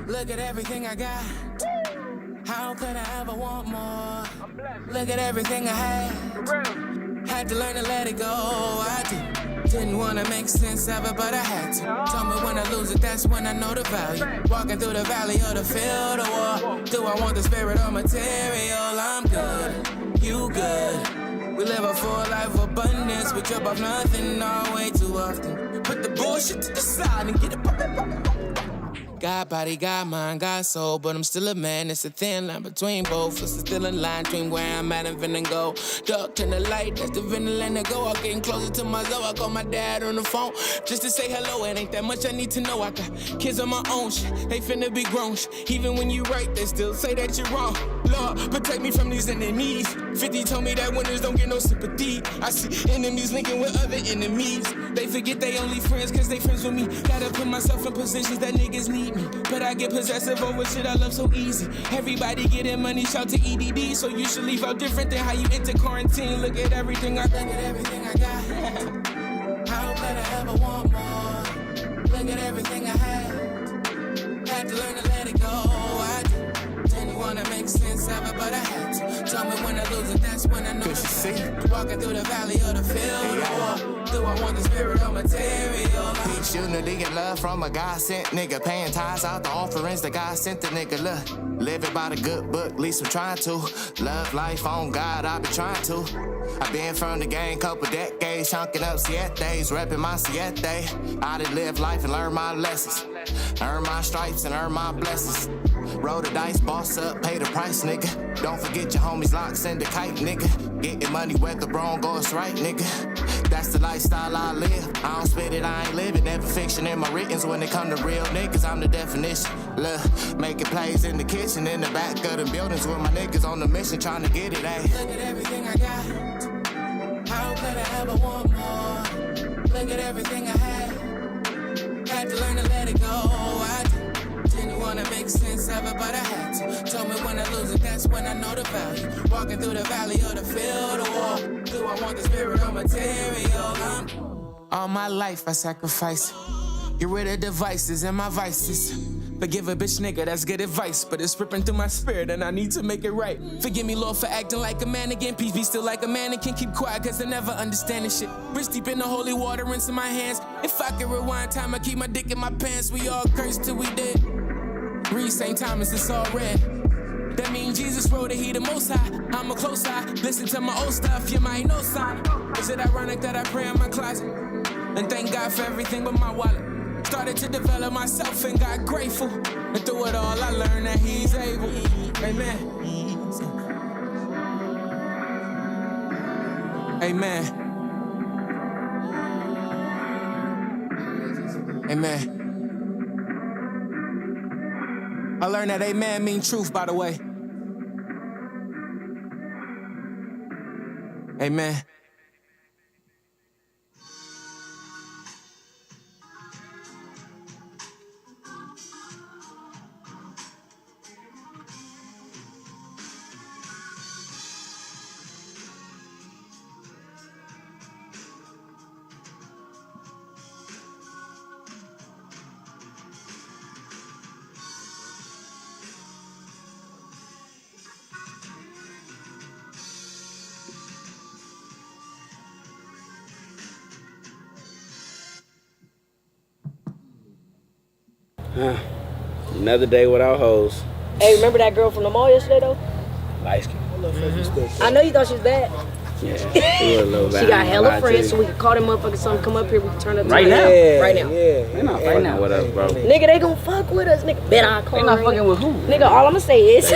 Look at everything I got. How could I ever want more? Look at everything I had to learn to let it go. I didn't wanna make sense of it, but I had to. Told me when I lose it, that's when I know the value. Walking through the valley of the field of war. Do I want the spirit or material? I'm good, you good. We live a full life of abundance. We trip off nothing all way too often. Put the bullshit to the side and get it poppin'. God body, God mind, God soul, but I'm still a man. It's a thin line between both. It's still a line between where I'm at and finna go. Dark turn the light, that's the vinil and the go. I'm getting closer to my zone. I call my dad on the phone just to say hello. It ain't that much I need to know. I got kids on my own shit. They finna be grown shit. Even when you right, they still say that you're wrong. Lord, protect me from these enemies. 50 told me that winners don't get no sympathy. I see enemies linking with other enemies. They forget they only friends cause they friends with me. Gotta put myself in positions that niggas need me. But I get possessive over shit I love so easy. Everybody getting money, shout to EDD. So you should leave out different than how you enter quarantine. Look at everything I got. How could I ever want more? Look at everything I had to learn to let it go. I didn't wanna make sense of it, but I had to. Tell me when I lose it, that's when I know the walking through the valley of the field. Do I want the spirit or material? Peace, unity, and love from a God sent nigga. Paying tithes out the offerings that God sent the nigga. Look, living by the good book, at least I'm trying to. Love life on God, I be trying to. I been from the game, couple decades, chunking up sietes, repping my siete. I done live life and learn my lessons. Earn my stripes and earn my blessings. Roll the dice, boss up, pay the price, nigga. Don't forget your homies locked, send a kite, nigga. Getting money whether wrong goes right, nigga. That's the lifestyle I live. I don't spit it, I ain't living. Never fiction in my writtens. When it come to real niggas, I'm the definition. Look, making plays in the kitchen, in the back of the buildings with my niggas on the mission, trying to get it, ayy. Look at everything I got. How could I ever want more? Look at everything I had to learn to let it go. I didn't wanna make sense of it, but I had to. Told me when I lose it, that's when I know the value. Walking through the valley of the field of war. Do I want the spirit or material? All my life I sacrifice. Get rid of devices and my vices. Forgive a bitch nigga, that's good advice. But it's ripping through my spirit and I need to make it right. Forgive me, Lord, for acting like a man again. Peace be still like a mannequin. Keep quiet cause I never understand this shit. Wrist deep in the holy water, rinsing my hands. If I could rewind time, I keep my dick in my pants. We all cursed till we dead. Read St. Thomas, it's all red. That means Jesus wrote it, he the most high. I'm a close eye, listen to my old stuff, you might know sign. Is it ironic that I pray in my closet? And thank God for everything but my wallet. Started to develop myself and got grateful. And through it all, I learned that he's able. Amen. Amen. Amen. I learned that amen mean truth, by the way. Amen. Another day without hoes. Hey, remember that girl from the mall yesterday though? Light skin. I know you thought she was bad. Yeah, she was a little bad. She got hella friends, so we can call them motherfuckers something, come up here, we can turn up right now. Right now. Yeah, they not fucking with us, bro. Nigga, they gon' fuck with us, nigga. Bet I call. They not fucking with who? Nigga, all I'ma say is.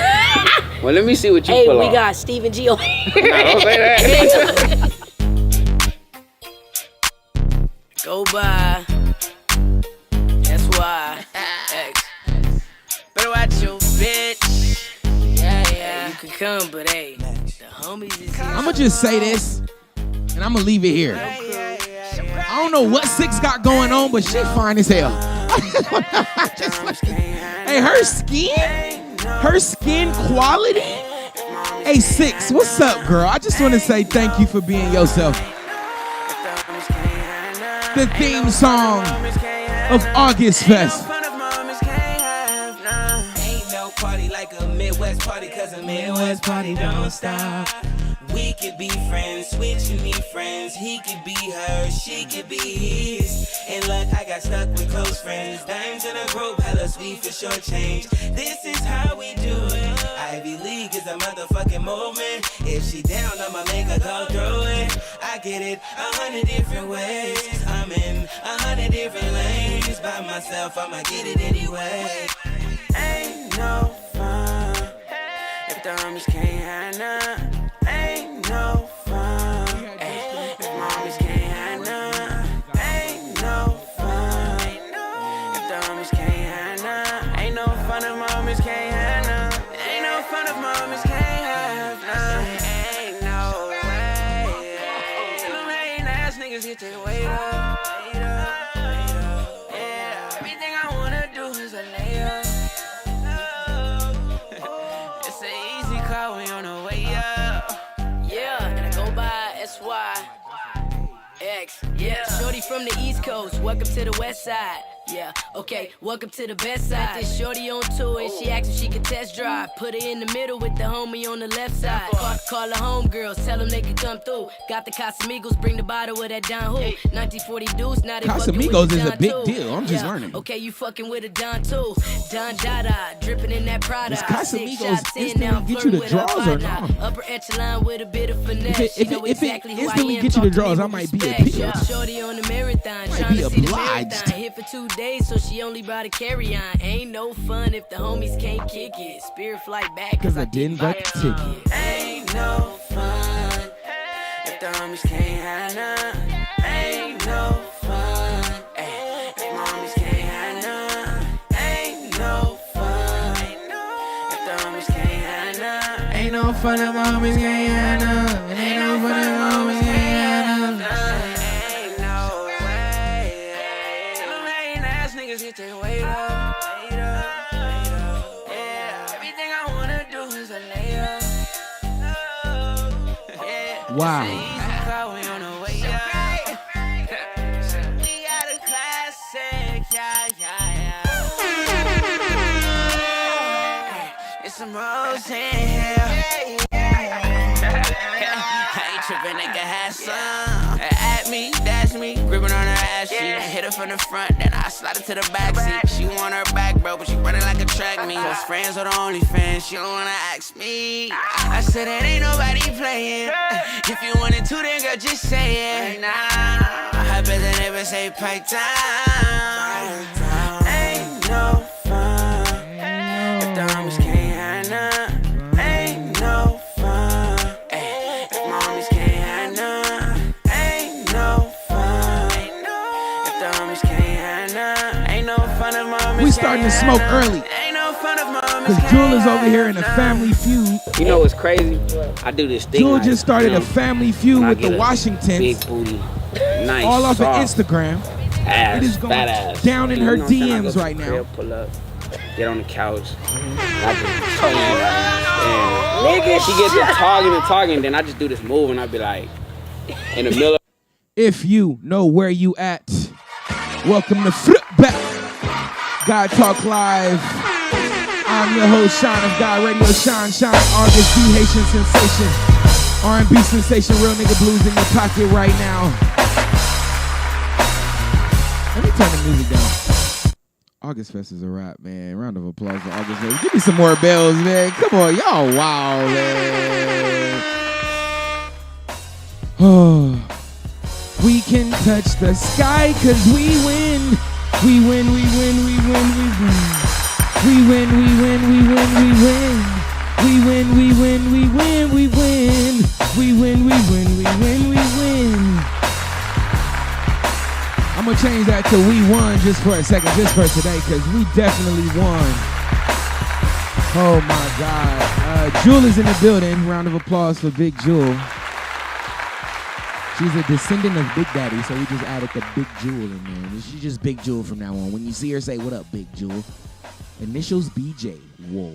Well, let me see what you hey, pull we off. got Stephen G over here. Nah, don't say that. Go by. That's why. Better watch your bitch. Yeah. You can come, but hey, the homies is. I'ma just say this, and I'ma leave it here. I don't know what Six got going on, but she fine as hell. Hey, her skin quality. Hey, Six, what's up, girl? I just want to say thank you for being yourself. The theme song of August Fest. gon' party like a Midwest party, cause a Midwest party don't stop. We could be friends, switching me friends. He could be hers, she could be his. And look, I got stuck with close friends. Dimes in a group, hella sweet for sure change. This is how we do it. Ivy League is a motherfucking movement. If she down, I'ma make her go through it. I get it 100 different ways. I'm in 100 different lanes. By myself, I'ma get it anyway. Ain't no fun if the homies can't have none. Ain't no fun if mommies can't have none. Ain't no fun if the homies can't have none. Ain't no fun if mommies can't have none. Ain't no fun if mommies can't have none. Ain't no way. Them hating ass niggas get their weight up. Yeah, everything I wanna do is a layup. It's an easy call when on the way up. Yeah, and I go by SYX. Yeah, shorty from the East Coast. Welcome to the West Side. Yeah, okay, welcome to the best side. This shorty on tour and she asked if she could test drive. Put her in the middle with the homie on the left side. Call her homegirls, tell them they can come through. Got the Casamigos, bring the bottle with that Don Who. 1940 deuce, now they fucking with Casamigos the is a Don big too. deal. I'm just Yeah, learning. Okay, you fucking with a Don too. Don Dada, dripping in that Prada. Does Casamigos 6 shots in, instantly now I'm get you flirting the with her draws or by now. no? Upper echelon with a bit of finesse. If She know it exactly who I instantly am, get you the talk to draws, me I with might be respect. appealed. Yeah, shorty on the marathon, Might trying be to see the obliged. marathon. Hit for 2 days, so she only brought a carry-on. Ain't no fun if the homies can't kick it. Spirit flight back, Cause I didn't buy the ticket. Ain't no fun if the homies can't have none. Ain't no fun if mommies can't have none. Ain't no fun if the homies can't have none. Ain't no fun if homies can't have none. Ain't no fun if homies can't have none. Ain't no way. Them hating ass niggas get their weight up. Yeah, everything I wanna do is a layup. Yeah. Wow. It's an easy call, we on the way up. We got a classic, yeah. It's some rose in here. I ain't trippin', nigga, had some. At me, that's me, gripping on her ass. She hit her from the front, then I slide it to the back seat. She want her back, bro, but she running like a track meet. Close friends are the only fans, she don't wanna ask me. I said it ain't nobody playing. If you wanted to, then girl, just say it. Nah, I bet they never say pipe down. Ain't no fun if the homies can't have none. Ain't no fun if mommies can't have none. Ain't no fun if the homies can't have none. Ain't no fun if mommies We starting to can't smoke have none. early. Ain't no fun if mommies Cause can't Jewel is have over here in a none. family feud. You know what's crazy? I do this thing. Jewel like, just started you know, a family feud when I with get the a Washingtons. Big booty, nice, All off of soft Instagram. ass, It is going fat ass. down in You her know what I'm saying? I DMs go to right the now. crib, pull up, get on the couch. I just chill, and she gets to talking, then I just do this move, and I be like, in the middle. If you know where you at, welcome to Flip Back God Talk Live. I'm your host, Sean of God Radio. Sean, August B, Haitian sensation, R&B sensation, real nigga blues in your pocket right now. Let me turn the music down. August Fest is a wrap, man. Round of applause for August Fest. Give me some more bells, man. Come on, y'all wow, man. Oh. We can touch the sky cause we win. We win, we win, we win, we win. We win, we win, we win, we win. We win, we win, we win, we win. We win, we win, we win, we win. I'm gonna change that to we won just for a second, just for today, cause we definitely won. Oh my God. Jewel is in the building. Round of applause for Big Jewel. She's a descendant of Big Daddy, so we just added the Big Jewel in there. She's just Big Jewel from now on. When you see her, say, "What up, Big Jewel?" Initials BJ. Whoa.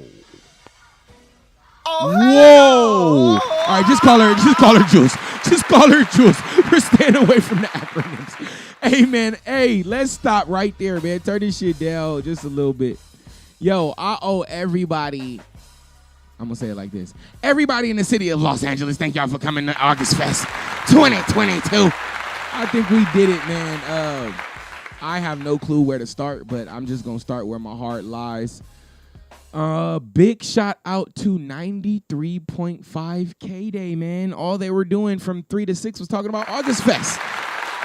Whoa! All right, just call her Jules. Just call her Jules. We're staying away from the acronyms. Hey, man. Hey, let's stop right there, man. Turn this shit down just a little bit. Yo, I owe everybody. I'm gonna say it like this. Everybody in the city of Los Angeles, thank y'all for coming to August Fest 2022. I think we did it, man. I have no clue where to start, but I'm just gonna start where my heart lies. Big shout out to 93.5 K-Day, man. All they were doing from 3 to 6 was talking about August Fest.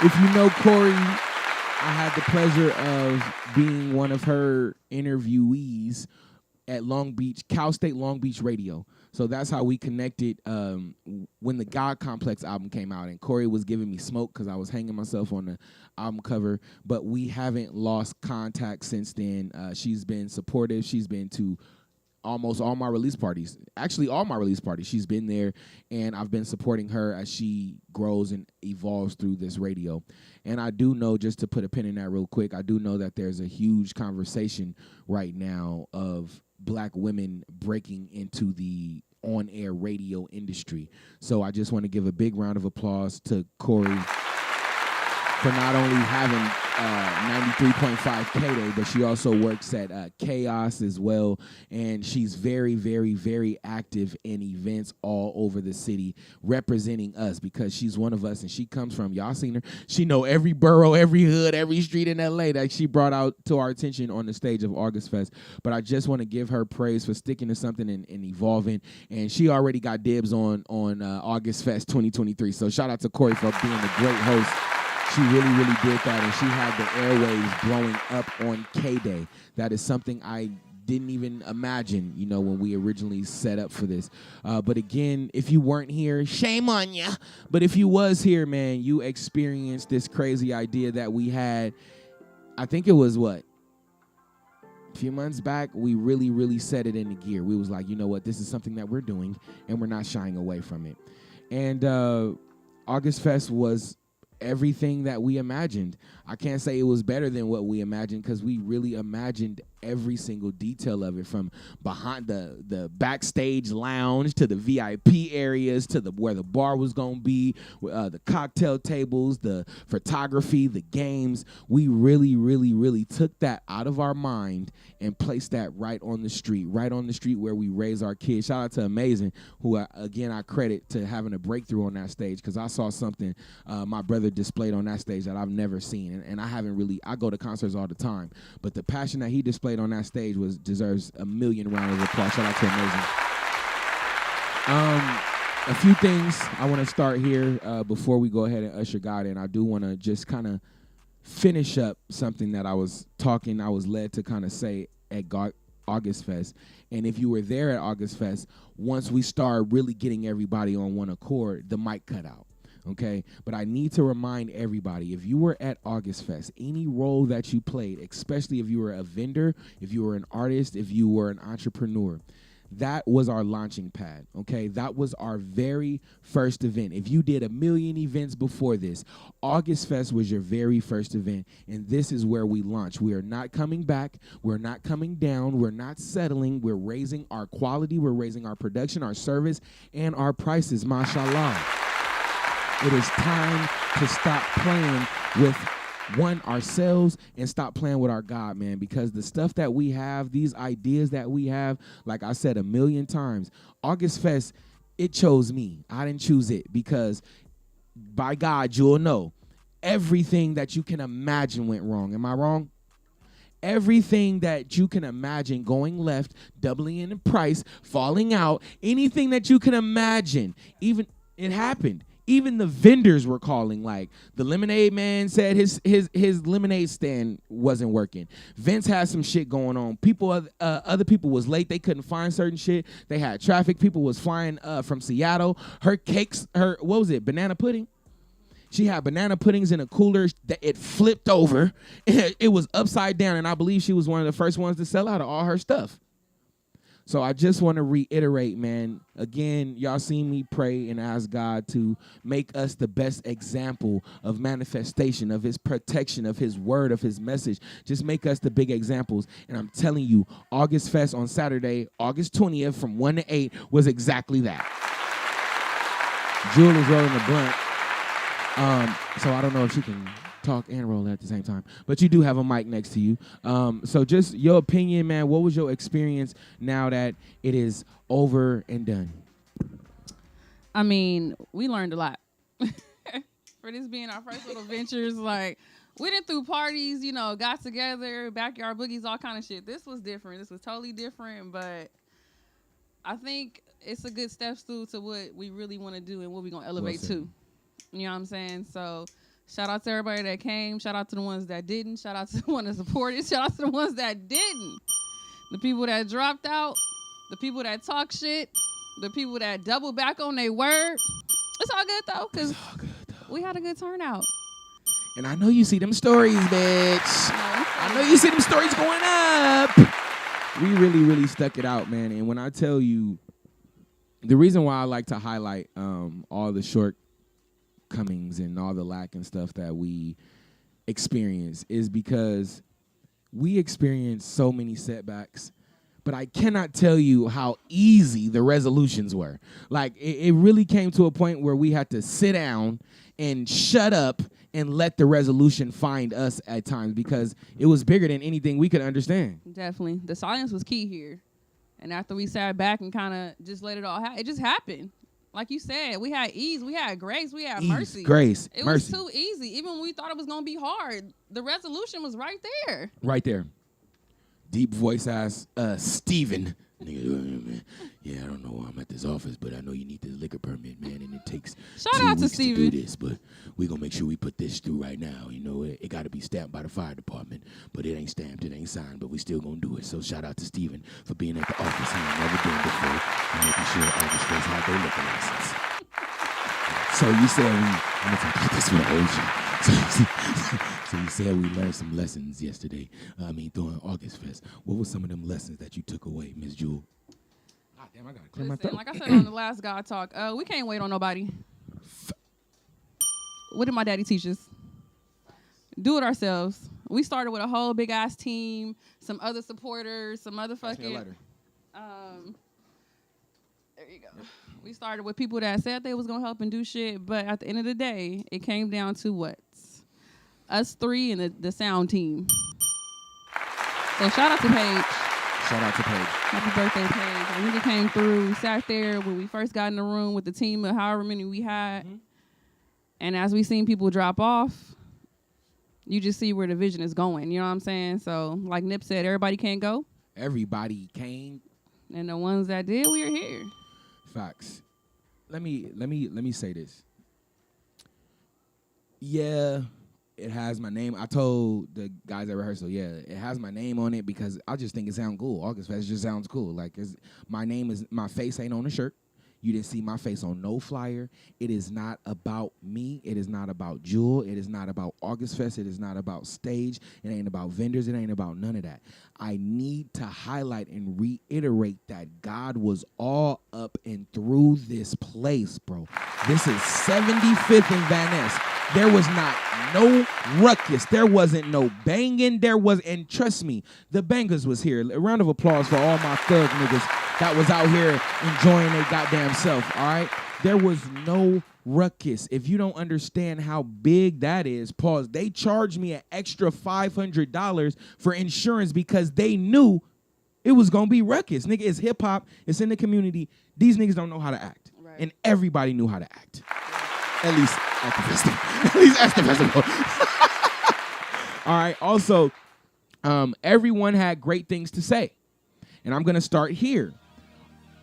If you know Corey, I had the pleasure of being one of her interviewees at Cal State Long Beach Radio. So that's how we connected when the God Complex album came out. And Corey was giving me smoke because I was hanging myself on the album cover. But we haven't lost contact since then. She's been supportive. She's been to almost all my release parties. Actually, all my release parties. She's been there, and I've been supporting her as she grows and evolves through this radio. And I do know, just to put a pin in that real quick, I do know that there's a huge conversation right now of Black women breaking into the on-air radio industry. So I just want to give a big round of applause to Corey for not only having 93.5 K-Day, but she also works at Chaos as well. And she's very, very, very active in events all over the city representing us because she's one of us and she comes from, y'all seen her, she know every borough, every hood, every street in LA that she brought out to our attention on the stage of August Fest. But I just want to give her praise for sticking to something and evolving. And she already got dibs on August Fest 2023. So shout out to Corey for being a great host. She really, really did that, and she had the airwaves blowing up on K-Day. That is something I didn't even imagine, when we originally set up for this. But again, if you weren't here, shame on ya. But if you was here, man, you experienced this crazy idea that we had. I think it was, a few months back, we really, really set it into gear. We was like, you know what, this is something that we're doing, and we're not shying away from it. And August Fest was everything that we imagined. I can't say it was better than what we imagined because we really imagined every single detail of it, from behind the backstage lounge to the VIP areas to where the bar was going to be, the cocktail tables, the photography, the games. We really, really, really took that out of our mind and placed that right on the street where we raise our kids. Shout out to Amazing, who, again, I credit to having a breakthrough on that stage because I saw something my brother displayed on that stage that I've never seen. And I haven't really, I go to concerts all the time, but the passion that he displayed on that stage deserves a million rounds of applause. Shout out to Amazing. A few things I want to start here before we go ahead and usher God in. I do want to just kind of finish up something that I was led to kind of say at August Fest. And if you were there at August Fest, once we started really getting everybody on one accord, the mic cut out. Okay, but I need to remind everybody, if you were at August Fest, any role that you played, especially if you were a vendor, if you were an artist, if you were an entrepreneur, that was our launching pad, okay? That was our very first event. If you did 1 million events before this, August Fest was your very first event, and this is where we launch. We are not coming back. We're not coming down. We're not settling. We're raising our quality. We're raising our production, our service, and our prices, mashallah. It is time to stop playing with ourselves and stop playing with our God, man, because the stuff that we have, these ideas that we have, like I said 1 million times, August Fest, it chose me. I didn't choose it because by God, you'll know everything that you can imagine went wrong. Am I wrong? Everything that you can imagine going left, doubling in price, falling out, anything that you can imagine, even it happened. Even the vendors were calling, like the lemonade man said his lemonade stand wasn't working. Vince had some shit going on. Other people was late. They couldn't find certain shit. They had traffic. People was flying from Seattle. Her cakes, what was it, banana pudding? She had banana puddings in a cooler that it flipped over. It was upside down, and I believe she was one of the first ones to sell out of all her stuff. So I just want to reiterate, man, again, y'all seen me pray and ask God to make us the best example of manifestation, of his protection, of his word, of his message. Just make us the big examples. And I'm telling you, August Fest on Saturday, August 20th from 1 to 8 was exactly that. Jewel is rolling the blunt. So I don't know if she can talk and roll at the same time. But you do have a mic next to you. So just your opinion, man. What was your experience now that it is over and done? I mean, we learned a lot. For this being our first little ventures, like, we didn't through parties, you know, got together, backyard boogies, all kind of shit. This was different. This was totally different, but I think it's a good step stool to what we really want to do and what we're going to elevate to. You know what I'm saying? So shout out to everybody that came. Shout out to the ones that didn't. Shout out to the ones that supported. Shout out to the ones that didn't. The people that dropped out. The people that talk shit. The people that double back on their word. It's all good, though, because we had a good turnout. And I know you see them stories, bitch. I know you see them stories going up. We really, really stuck it out, man. And when I tell you, the reason why I like to highlight all the shortcomings and all the lack and stuff that we experience is because we experienced so many setbacks. But I cannot tell you how easy the resolutions were. Like, it really came to a point where we had to sit down and shut up and let the resolution find us at times because it was bigger than anything we could understand. Definitely. The silence was key here. And after we sat back and kind of just let it all happen, it just happened. Like you said, we had ease, we had grace, we had mercy. Grace, it mercy. was too easy. Even when we thought it was going to be hard, the resolution was right there. Right there. Deep voice ass Steven. Nigga, yeah, I don't know why I'm at this office, but I know you need this liquor permit, man, and it takes Shout 2 out to weeks to Steven. do this, but we're going to make sure we put this through right now. You know, it got to be stamped by the fire department, but it ain't stamped, it ain't signed, but we still going to do it. So shout out to Steven for being at the office he ain't never been before and making sure all the states have their liquor license. So you said I'm going to talk about this for the whole show. So you said we learned some lessons yesterday. During August Fest. What were some of them lessons that you took away, Miss Jewel? God damn, I gotta clear my throat. Like I said on the last God Talk, we can't wait on nobody. What did my daddy teach us? Do it ourselves. We started with a whole big ass team, some other supporters, some other fucking. There you go. Yep. We started with people that said they was gonna help and do shit, but at the end of the day, it came down to what? Us three and the sound team. So shout out to Paige. Shout out to Paige. Happy birthday, Paige. A nigga came through. We sat there when we first got in the room with the team of however many we had. Mm-hmm. And as we seen people drop off, you just see where the vision is going. You know what I'm saying? So like Nip said, everybody can't go. Everybody came. And the ones that did, we are here. Facts. Let me say this. Yeah, it has my name. I told the guys at rehearsal, yeah, it has my name on it because I just think it sounds cool. August Fest just sounds cool. Like, my face ain't on the shirt. You didn't see my face on no flyer. It is not about me. It is not about Jewel. It is not about August Fest. It is not about stage. It ain't about vendors. It ain't about none of that. I need to highlight and reiterate that God was all up and through this place, bro. This is 75th and Van Ness. There was not no ruckus. There wasn't no banging. And trust me, the bangers was here. A round of applause for all my thug niggas that was out here enjoying their goddamn self, all right? There was no ruckus. If you don't understand how big that is, pause. They charged me an extra $500 for insurance because they knew it was going to be ruckus. Nigga, it's hip-hop. It's in the community. These niggas don't know how to act. Right. And everybody knew how to act. At least at the festival. At least at the festival. All right. Also, everyone had great things to say. And I'm going to start here.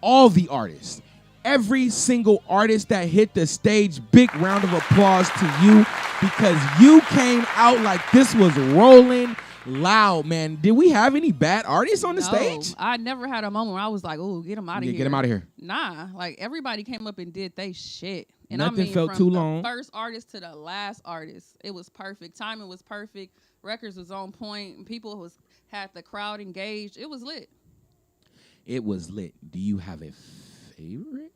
All the artists, every single artist that hit the stage, big round of applause to you because you came out like this was rolling loud, man. Did we have any bad artists on the stage? I never had a moment where I was like, oh, get them out of here. Get them out of here. Nah, like everybody came up and did they shit. And Nothing felt from too the long. First artist to the last artist. It was perfect. Timing was perfect. Records was on point. People had the crowd engaged. It was lit. It was lit. Do you have a favorite?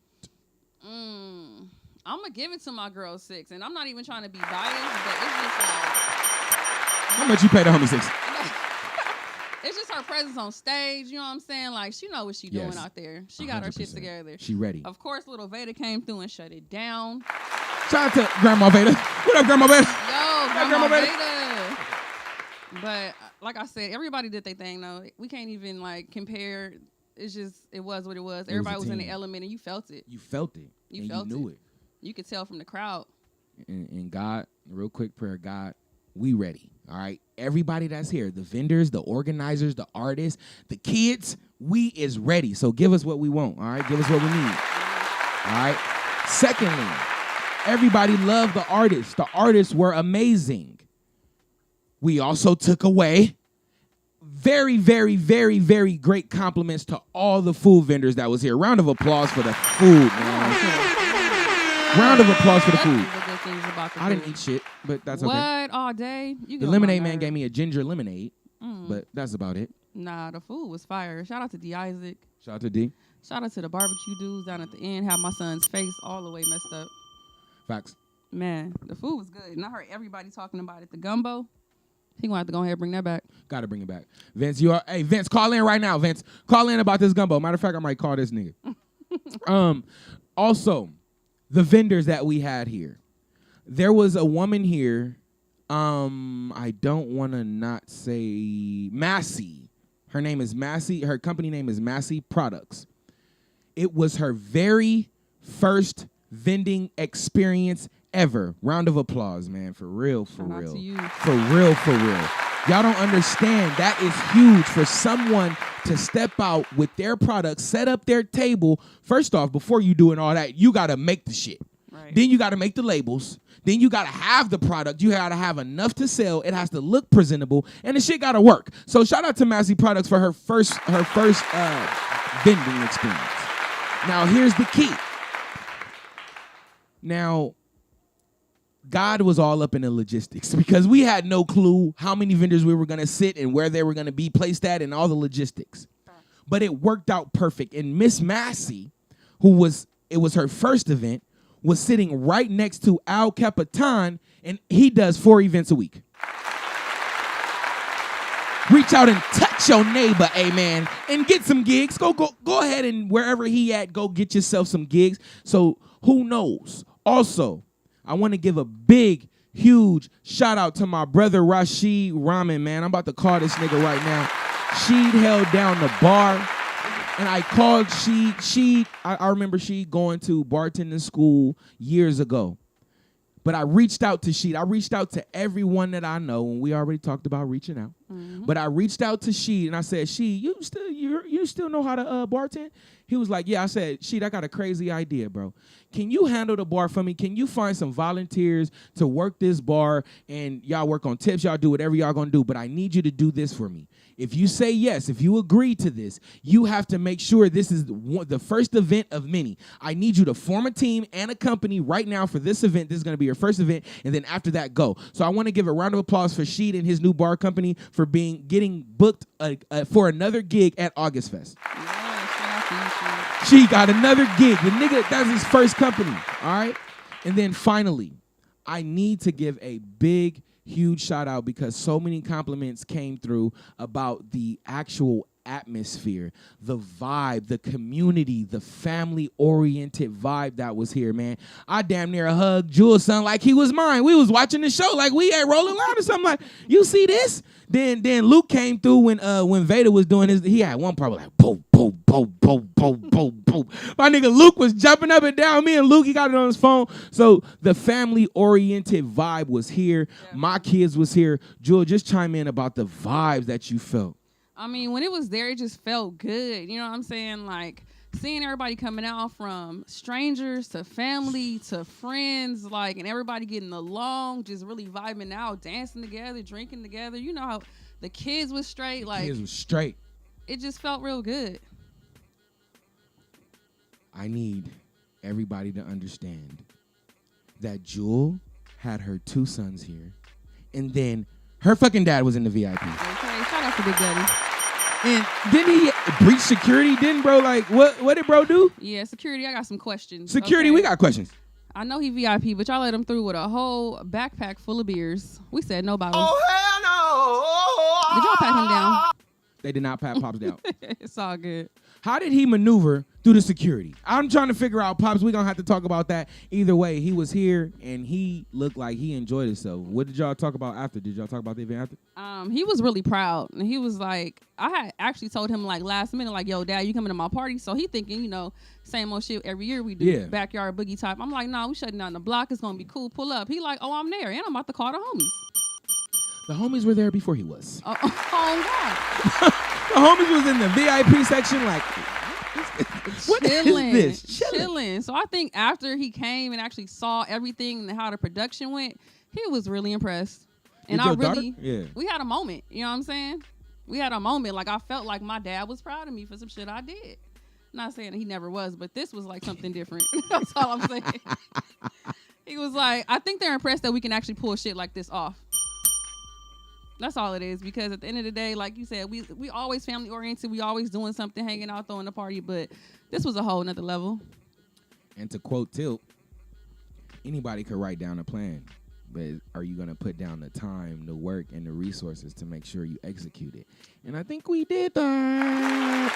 I'm going to give it to my girl 6. And I'm not even trying to be biased, but it's just like... How much you pay the homie 6? It's just her presence on stage. You know what I'm saying? Like, she know what she doing out there. She got her shit together. She ready. Of course, Little Veda came through and shut it down. Shout out to Grandma Veda. What up, Grandma Veda? Yo, Grandma Grandma Veda. Veda. But like I said, everybody did their thing though. We can't even like compare. It's just it was what it was. Everybody was in the element and you felt it. You felt it. You and felt you knew it. You could tell from the crowd. And God, real quick prayer, God, we ready. All right. Everybody that's here, the vendors, the organizers, the artists, the kids, we is ready. So give us what we want. All right. Give us what we need. All right. Secondly, everybody loved the artists. The artists were amazing. We also took away very, very, very, very great compliments to all the food vendors that was here. Round of applause for the food, man. Round of applause for the food. I didn't eat shit, but that's okay. What all day? You The lemonade man gave me a ginger lemonade, but that's about it. Nah, the food was fire. Shout out to D. Isaac. Shout out to D. Shout out to the barbecue dudes down at the end. Had my son's face all the way messed up. Facts. Man, the food was good. And I heard everybody talking about it. The gumbo. He gonna have to go ahead and bring that back. Gotta bring it back. Vince, hey, Vince, call in right now, Vince. Call in about this gumbo. Matter of fact, I might call this nigga. Also, the vendors that we had here. There was a woman here. I don't want to not say Massey. Her name is Massey. Her company name is Massey Products. It was her very first vending experience ever. Round of applause, man. For real, for Shout out real. to you. For real, for real. Y'all don't understand. That is huge for someone to step out with their product, set up their table. First off, before you doing all that, you got to make the shit. Right. Then you got to make the labels. Then you got to have the product. You got to have enough to sell. It has to look presentable, and the shit got to work. So shout out to Massey Products for her first vending experience. Now, here's the key. Now, God was all up in the logistics because we had no clue how many vendors we were going to sit and where they were going to be placed at and all the logistics. But it worked out perfect. And Miss Massey, it was her first event, was sitting right next to Al Capitan, and he does 4 events a week. Reach out and touch your neighbor, amen, and get some gigs. Go ahead and wherever he at, go get yourself some gigs. So who knows? Also, I want to give a big, huge shout out to my brother Rashid Rahman, man. I'm about to call this nigga right now. She'd held down the bar, and I called Sheed. I remember Sheed going to bartending school years ago. But I reached out to Sheed. I reached out to everyone that I know, and we already talked about reaching out. Mm-hmm. But I reached out to Sheed, and I said, Sheed, you still know how to bartend? He was like, yeah. I said, Sheed, I got a crazy idea, bro. Can you handle the bar for me? Can you find some volunteers to work this bar, and y'all work on tips, y'all do whatever y'all gonna do, but I need you to do this for me. If you say yes, if you agree to this, you have to make sure this is the first event of many. I need you to form a team and a company right now for this event. This is going to be your first event, and then after that, go. So I want to give a round of applause for Sheed and his new bar company for getting booked for another gig at August Fest. She got another gig. The nigga, that's his first company, all right? And then finally, I need to give a big, huge shout out because so many compliments came through about the actual atmosphere, the vibe, the community, the family-oriented vibe that was here, man. I damn near hugged Jules' son like he was mine. We was watching the show like we at Rolling Loud or something like, you see this? Then Luke came through when Vader was doing his, he had one part like, boom, boom, boom, boom, boom, boom, boom. My nigga Luke was jumping up and down. Me and Luke, he got it on his phone. So the family-oriented vibe was here. Yeah. My kids was here. Jules, just chime in about the vibes that you felt. I mean, when it was there, it just felt good. You know what I'm saying? Like, seeing everybody coming out from strangers to family to friends, like, and everybody getting along, just really vibing out, dancing together, drinking together. You know how the kids was straight. Like, kids was straight. It just felt real good. I need everybody to understand that Jewel had her 2 sons here, and then her fucking dad was in the VIP. Okay, shout out to Big Daddy. And didn't he breach security? Didn't bro, like, what did bro do? Yeah, security, I got some questions. Security, okay. We got questions. I know he VIP, but y'all let him through with a whole backpack full of beers. We said no bottles. Oh, hell no! Did y'all pat him down? They did not pat Pops down. It's all good. How did he maneuver through the security? I'm trying to figure out, Pops. We're going to have to talk about that. Either way, he was here, and he looked like he enjoyed himself. What did y'all talk about after? Did y'all talk about the event after? He was really proud. And he was like, I had actually told him, like, last minute, like, yo, Dad, you coming to my party? So he thinking, you know, same old shit every year we do. Yeah. Backyard boogie type. I'm like, nah, we shutting down the block. It's going to be cool. Pull up. He like, oh, I'm there. And I'm about to call the homies. The homies were there before he was. Oh, God. The homies was in the VIP section like, what is this? Chilling. So I think after he came and actually saw everything and how the production went, he was really impressed. And With your daughter? Yeah. We had a moment. You know what I'm saying? We had a moment. Like, I felt like my dad was proud of me for some shit I did. Not saying that he never was, but this was like something different. That's all I'm saying. He was like, I think they're impressed that we can actually pull shit like this off. That's all it is, because at the end of the day, like you said, we always family oriented. We always doing something, hanging out, throwing a party, but this was a whole nother level. And to quote Tilt, anybody could write down a plan, but are you going to put down the time, the work, and the resources to make sure you execute it? And I think we did that.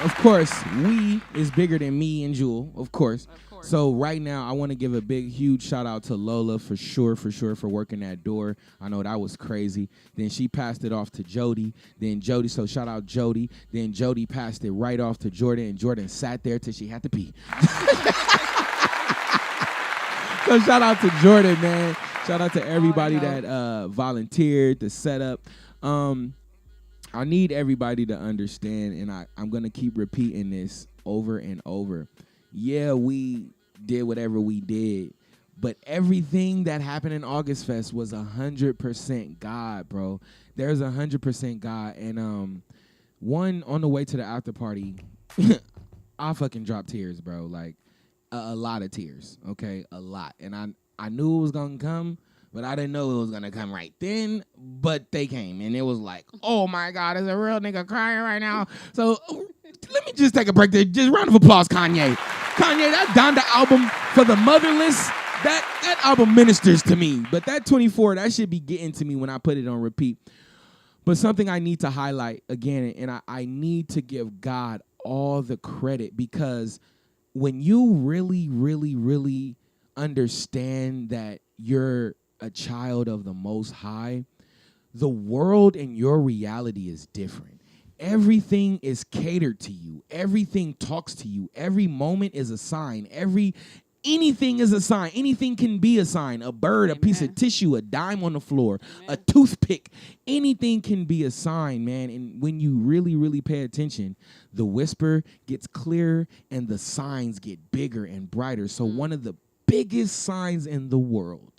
Of course, we is bigger than me and Jewel, of course. So right now, I want to give a big, huge shout out to Lola for sure, for working that door. I know that was crazy. Then she passed it off to Jody. Then Jody, so shout out Jody. Then Jody passed it right off to Jordan, and Jordan sat there till she had to pee. So shout out to Jordan, man. Shout out to everybody that volunteered to set up. I need everybody to understand, and I'm going to keep repeating this over and over. Yeah, we did whatever we did, but everything that happened in August Fest was 100% God, bro. There's 100% God. And one, on the way to the after party, I fucking dropped tears, bro. Like, a lot of tears, okay? A lot. And I knew it was going to come, but I didn't know it was going to come right then, but they came. And it was like, oh, my God, is a real nigga crying right now? So let me just take a break there. Just round of applause, Kanye. Kanye, that Donda album for the motherless, that album ministers to me. But that 24, that should be getting to me when I put it on repeat. But something I need to highlight again, and I need to give God all the credit, because when you really, really, really understand that you're a child of the Most High, the world and your reality is different. Everything is catered to you. Everything talks to you. Every moment is a sign. Anything is a sign. Anything can be a sign. A bird, a piece of tissue, a dime on the floor, a toothpick. Anything can be a sign, man. And when you really, really pay attention, the whisper gets clearer and the signs get bigger and brighter. So one of the biggest signs in the world.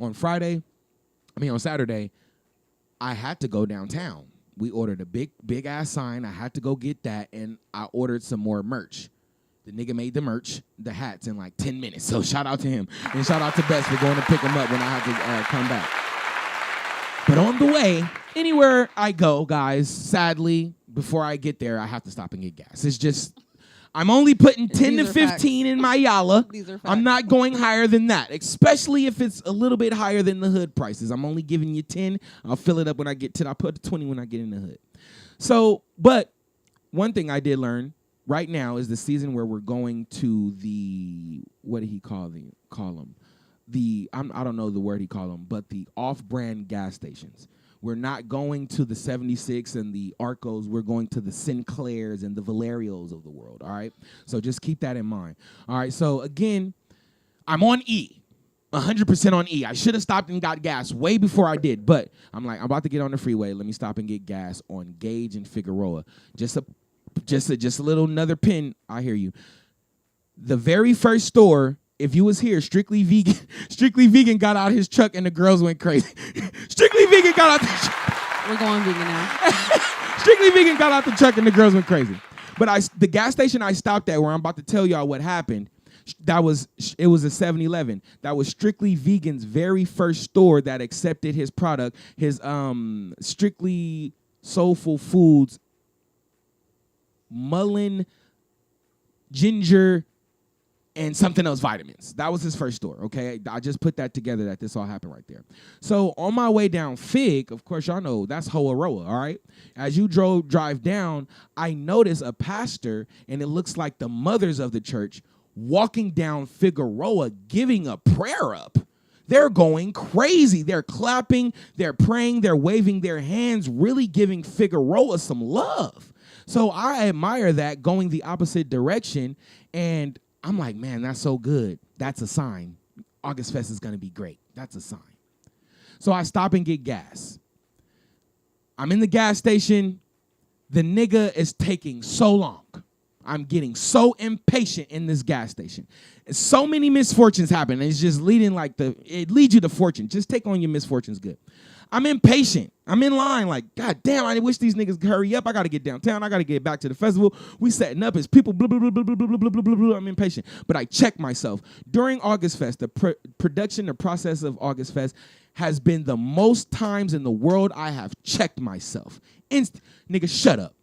On Saturday, I had to go downtown. We ordered a big ass sign. I had to go get that, and I ordered some more merch. The nigga made the merch, the hats, in like 10 minutes. So shout out to him, and shout out to Bess for going to pick him up when I had to come back. But on the way, anywhere I go, guys, sadly, before I get there, I have to stop and get gas. It's just, I'm only putting 10 to 15 in my Yalla. I'm not going higher than that, especially if it's a little bit higher than the hood prices. I'm only giving you 10. I'll fill it up when I get to, I'll put 20 when I get in the hood. So, but one thing I did learn right now is the season where we're going to the, what did he call them? I don't know the word he called them, but the off-brand gas stations. We're not going to the 76 and the Arcos. We're going to the Sinclairs and the Valerios of the world, all right? So just keep that in mind. All right, so again, I'm on E, 100% on E. I should have stopped and got gas way before I did, but I'm like, I'm about to get on the freeway. Let me stop and get gas on Gage and Figueroa. Just a little another pin. I hear you. The very first store, if you was here, Strictly Vegan got out his truck and the girls went crazy. Strictly Vegan got out the truck. We're going vegan now. Strictly Vegan got out the truck and the girls went crazy. But the gas station I stopped at, where I'm about to tell y'all what happened, it was a 7-Eleven. That was Strictly Vegan's very first store that accepted his product, his Strictly Soulful Foods Mullen Ginger and something else vitamins. That was his first store, okay? I just put that together that this all happened right there. So on my way down Fig, of course, y'all know that's Hoa-Roa, all right? As you drive down, I notice a pastor, and it looks like the mothers of the church walking down Figueroa giving a prayer up. They're going crazy. They're clapping, they're praying, they're waving their hands, really giving Figueroa some love. So I admire that, going the opposite direction, and I'm like, man, that's so good. That's a sign. August Fest is going to be great. That's a sign. So I stop and get gas. I'm in the gas station. The nigga is taking so long. I'm getting so impatient in this gas station. So many misfortunes happen. It's just it leads you to fortune. Just take on your misfortunes good. I'm impatient. I'm in line like, God damn, I wish these niggas could hurry up. I got to get downtown. I got to get back to the festival. We setting up as people, blah, blah, blah, blah, blah, blah, blah, blah, blah, blah. I'm impatient. But I check myself. During August Fest, the production, the process of August Fest has been the most times in the world I have checked myself. Nigga, shut up.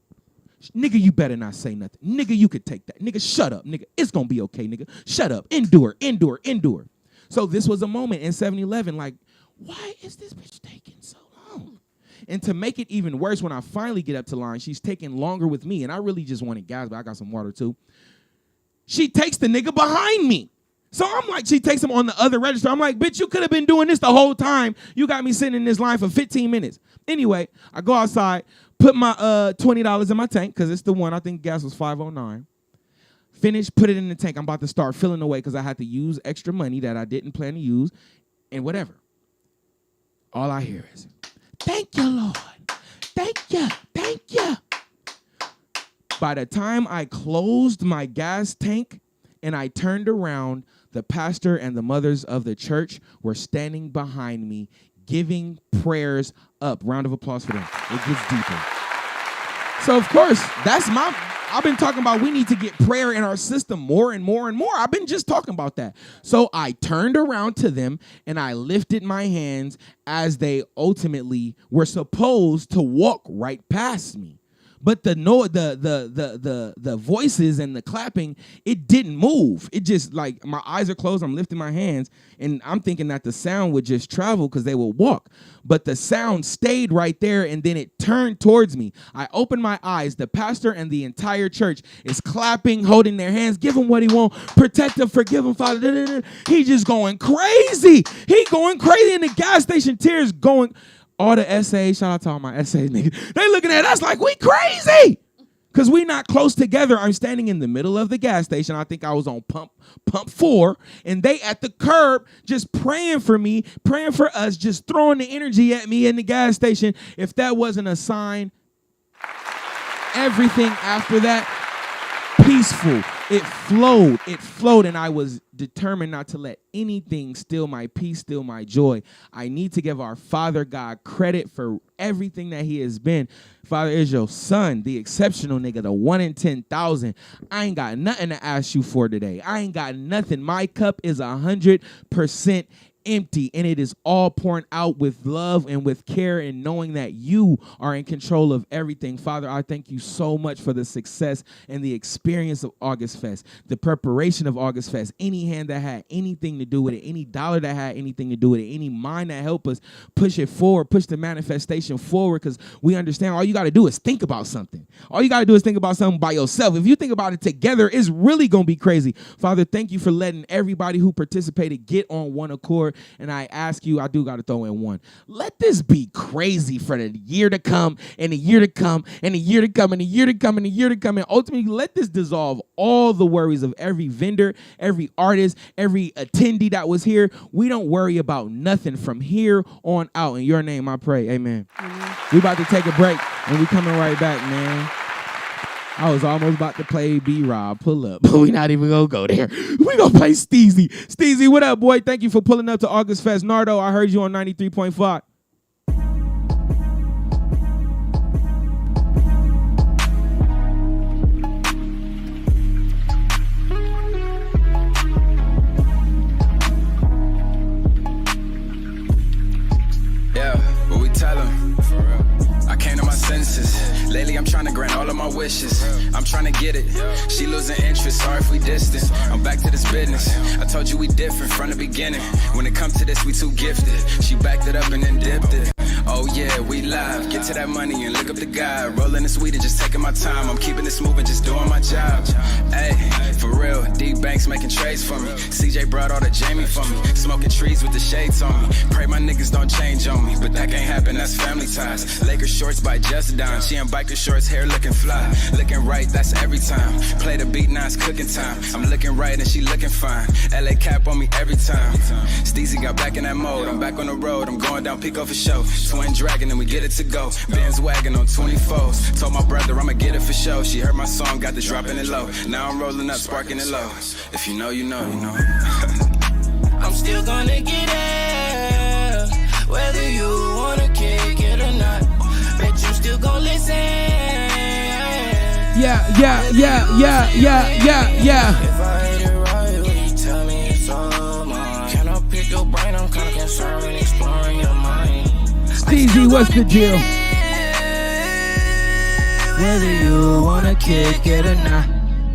Nigga, you better not say nothing. Nigga, you could take that. Nigga, shut up. Nigga, it's going to be okay, nigga. Shut up. Endure, endure, endure. So this was a moment in 7-Eleven like, why is this bitch taking so long? And to make it even worse, when I finally get up to line, she's taking longer with me. And I really just wanted gas, but I got some water too. She takes the nigga behind me. So I'm like, she takes him on the other register. I'm like, bitch, you could have been doing this the whole time. You got me sitting in this line for 15 minutes. Anyway, I go outside, put my $20 in my tank, because it's the one, I think gas was $5.09. Finish, put it in the tank. I'm about to start filling away because I had to use extra money that I didn't plan to use and whatever. All I hear is, thank you, Lord. Thank you. Thank you. By the time I closed my gas tank and I turned around, the pastor and the mothers of the church were standing behind me, giving prayers up. Round of applause for them. It gets deeper. So, of course, I've been talking about we need to get prayer in our system more and more and more. I've been just talking about that. So I turned around to them and I lifted my hands as they ultimately were supposed to walk right past me. But the voices and the clapping, it didn't move. It just, like, my eyes are closed, I'm lifting my hands, and I'm thinking that the sound would just travel because they would walk. But the sound stayed right there, and then it turned towards me. I opened my eyes. The pastor and the entire church is clapping, holding their hands, give him what he wants, protect him, forgive him, Father. He just going crazy. He going crazy in the gas station, tears going. All the essays, shout out to all my essays, nigga. They looking at us like we crazy. Because we not close together. I'm standing in the middle of the gas station. I think I was on pump 4. And they at the curb just praying for me, praying for us, just throwing the energy at me in the gas station. If that wasn't a sign, everything after that, peaceful. It flowed, and I was determined not to let anything steal my peace, steal my joy. I need to give our Father God credit for everything that he has been. Father is your son, the exceptional nigga, the 1 in 10,000. I ain't got nothing to ask you for today. I ain't got nothing. My cup is 100% empty, and it is all pouring out with love and with care and knowing that you are in control of everything. Father, I thank you so much for the success and the experience of August Fest, the preparation of August Fest, any hand that had anything to do with it, any dollar that had anything to do with it, any mind that helped us push it forward, push the manifestation forward, because we understand all you got to do is think about something. All you got to do is think about something by yourself. If you think about it together, it's really going to be crazy. Father, thank you for letting everybody who participated get on one accord. And I ask you, I do got to throw in one. Let this be crazy for the year to come, and the year to come, and the year to come, and the year to come, and the year to come. And ultimately, let this dissolve all the worries of every vendor, every artist, every attendee that was here. We don't worry about nothing from here on out. In your name, I pray. Amen. We about to take a break, and we coming right back, man. I was almost about to play B-Rob, pull up, but we not even going to go there. We going to play Steezy. Steezy, what up, boy? Thank you for pulling up to August Fest. Nardo, I heard you on 93.5. Yeah, what we tell them? I came to my senses. sentences. Lately I'm trying to grant all of my wishes. I'm trying to get it. She losing interest, sorry if we distant. I'm back to this business. I told you we different from the beginning. When it comes to this, we too gifted. She backed it up and then dipped it. Oh yeah, we live. Get to that money and look up the guy. Rolling this weed and just taking my time. I'm keeping this moving, just doing my job. Hey, for real, D Banks making trades for me. CJ brought all the Jamie for me. Smoking trees with the shades on me. Pray my niggas don't change on me, but that can't happen, that's family ties. Lakers shorts by Just Don. She in biker shorts, hair looking fly. Looking right, that's every time. Play the beat, now it's cooking time. I'm looking right and she looking fine. LA cap on me every time. Steezy got back in that mode. I'm back on the road, I'm going down Pico for show. Twin Dragon and we get it to go. Benz wagon on 24s. Told my brother I'ma get it for show. She heard my song, got the dropping it low. Now I'm rolling up, sparking it low. If you know, you know, you know. I'm still gonna get it, whether you wanna kick it or not. Bet you still gon' listen. Yeah. If I hit it right, will you tell me it's all mine? Can I pick your brain? I'm kinda concerned with exploring your mind. Steezy, what's the deal? Whether you wanna kick it or not.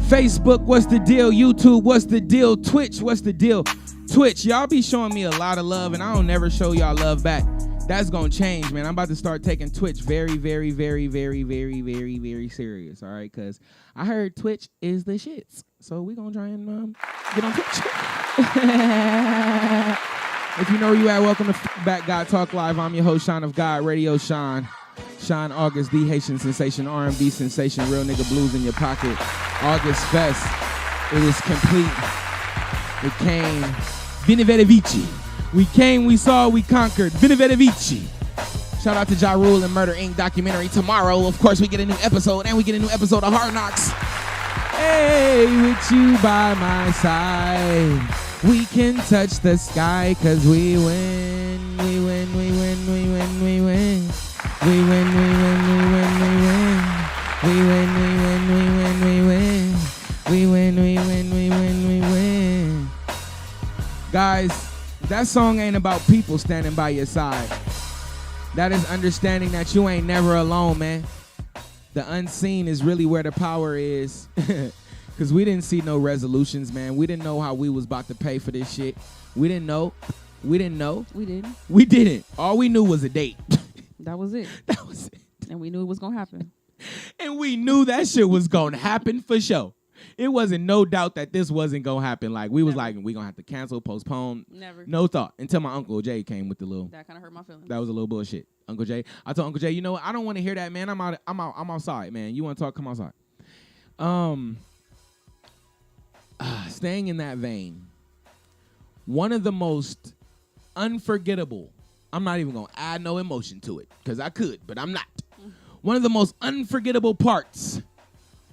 Facebook, what's the deal? YouTube, what's the deal? Twitch, what's the deal? Twitch, y'all be showing me a lot of love, and I don't never show y'all love back. That's gonna change, man. I'm about to start taking Twitch very, very, very, very, very, very, very serious, all right? Because I heard Twitch is the shits. So we gonna try and get on Twitch. If you know where you at, welcome to Back God Talk Live. I'm your host, Sean of God, Radio Sean. Sean August, the Haitian sensation, R&B sensation, real nigga blues in your pocket. August Fest, it is complete. It came. Vini Vidi Vici. We came, we saw, we conquered. Vini Vidi Vici. Shout out to Ja Rule and Murder Inc. documentary tomorrow. Of course, we get a new episode, and we get a new episode of Hard Knocks. Hey, with you by my side, we can touch the sky, cause we win. We win, we win, we win, we win. We win, we win, we win, we win. We win, we win, we win, we win. We win, we win, we win, we win. Guys, that song ain't about people standing by your side. That is understanding that you ain't never alone, man. The unseen is really where the power is. Because we didn't see no resolutions, man. We didn't know how we was about to pay for this shit. We didn't know. We didn't know. We didn't. We didn't. All we knew was a date. That was it. That was it. And we knew it was going to happen. And we knew that shit was going to happen for sure. It wasn't no doubt that this wasn't going to happen. Like, we was like, we going to have to cancel, postpone. Never. No thought. Until my Uncle Jay came with the little. That kind of hurt my feelings. That was a little bullshit. Uncle Jay. I told Uncle Jay, you know what? I don't want to hear that, man. I'm outside, man. You want to talk? Come outside. Staying in that vein, one of the most unforgettable, I'm not even going to add no emotion to it because I could, but I'm not. One of the most unforgettable parts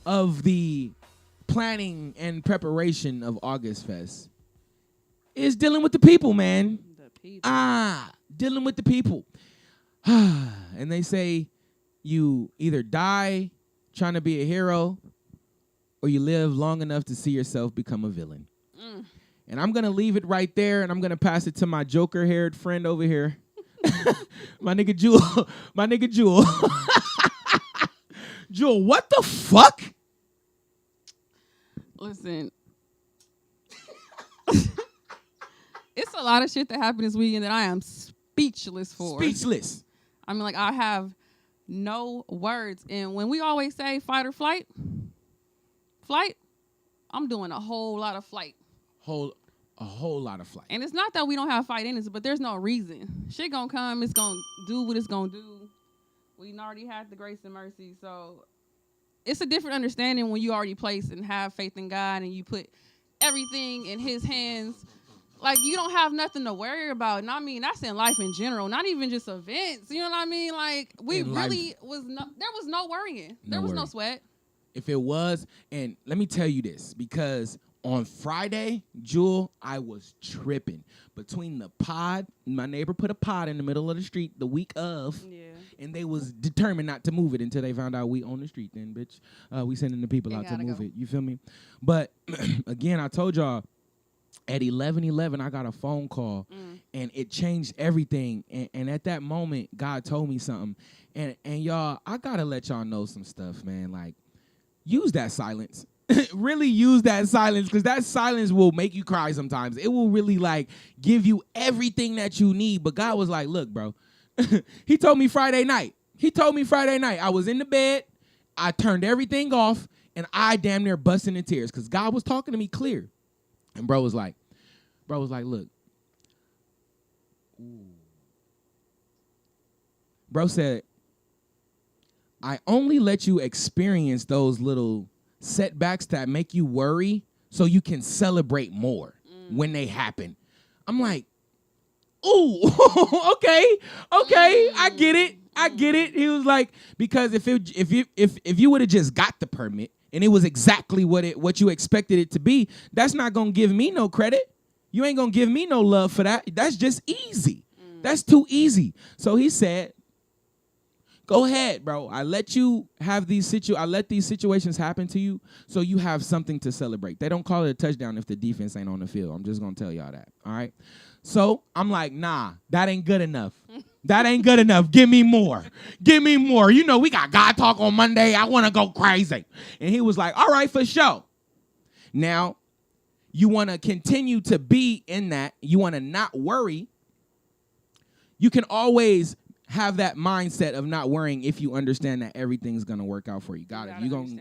of the planning and preparation of August Fest is dealing with the people, man. The people. Dealing with the people. And they say you either die trying to be a hero or you live long enough to see yourself become a villain. And I'm going to leave it right there, and I'm going to pass it to my joker-haired friend over here. My nigga Jewel. My nigga Jewel. Jewel, what the fuck? Listen. It's a lot of shit that happened this weekend that I am speechless for. Speechless. I mean, like, I have no words. And when we always say fight or flight, I'm doing a whole lot of flight. A whole lot of flight. And it's not that we don't have fight in us, but there's no reason. Shit gonna come, it's gonna do what it's gonna do. We already had the grace and mercy, so it's a different understanding when you already place and have faith in God and you put everything in His hands. Like, you don't have nothing to worry about. And I mean, that's in life in general, not even just events. You know what I mean? Like, we in really there was no worrying. There was no sweat. If it was, and let me tell you this, because on Friday, Jewel, I was tripping. Between the pod, my neighbor put a pod in the middle of the street the week of, and they was determined not to move it until they found out we own the street. Then, bitch, we sending the people out to move it. You feel me? But again, I told y'all, at 11:11, I got a phone call, And it changed everything. And at that moment, God told me something. And y'all, I got to let y'all know some stuff, man. Like, use that silence. Really use that silence, because that silence will make you cry sometimes. It will really, like, give you everything that you need. But God was like, look, bro. He told me Friday night. I was in the bed. I turned everything off. And I damn near busted into tears because God was talking to me clear. And bro was like, look. Ooh. Bro said, I only let you experience those little setbacks that make you worry so you can celebrate more when they happen. I'm like, ooh, okay, I get it. He was like, because if you would have just got the permit and it was exactly what you expected it to be, that's not gonna give me no credit. You ain't gonna give me no love for that. That's just easy. That's too easy. So he said, go ahead, bro. I let you have I let these situations happen to you so you have something to celebrate. They don't call it a touchdown if the defense ain't on the field. I'm just gonna tell y'all that. All right. So I'm like, nah, that ain't good enough. That ain't good enough. Give me more. You know, we got God Talk on Monday. I want to go crazy. And he was like, all right, for sure. Now, you want to continue to be in that. You want to not worry. You can always have that mindset of not worrying if you understand that everything's going to work out for you. Got it. You going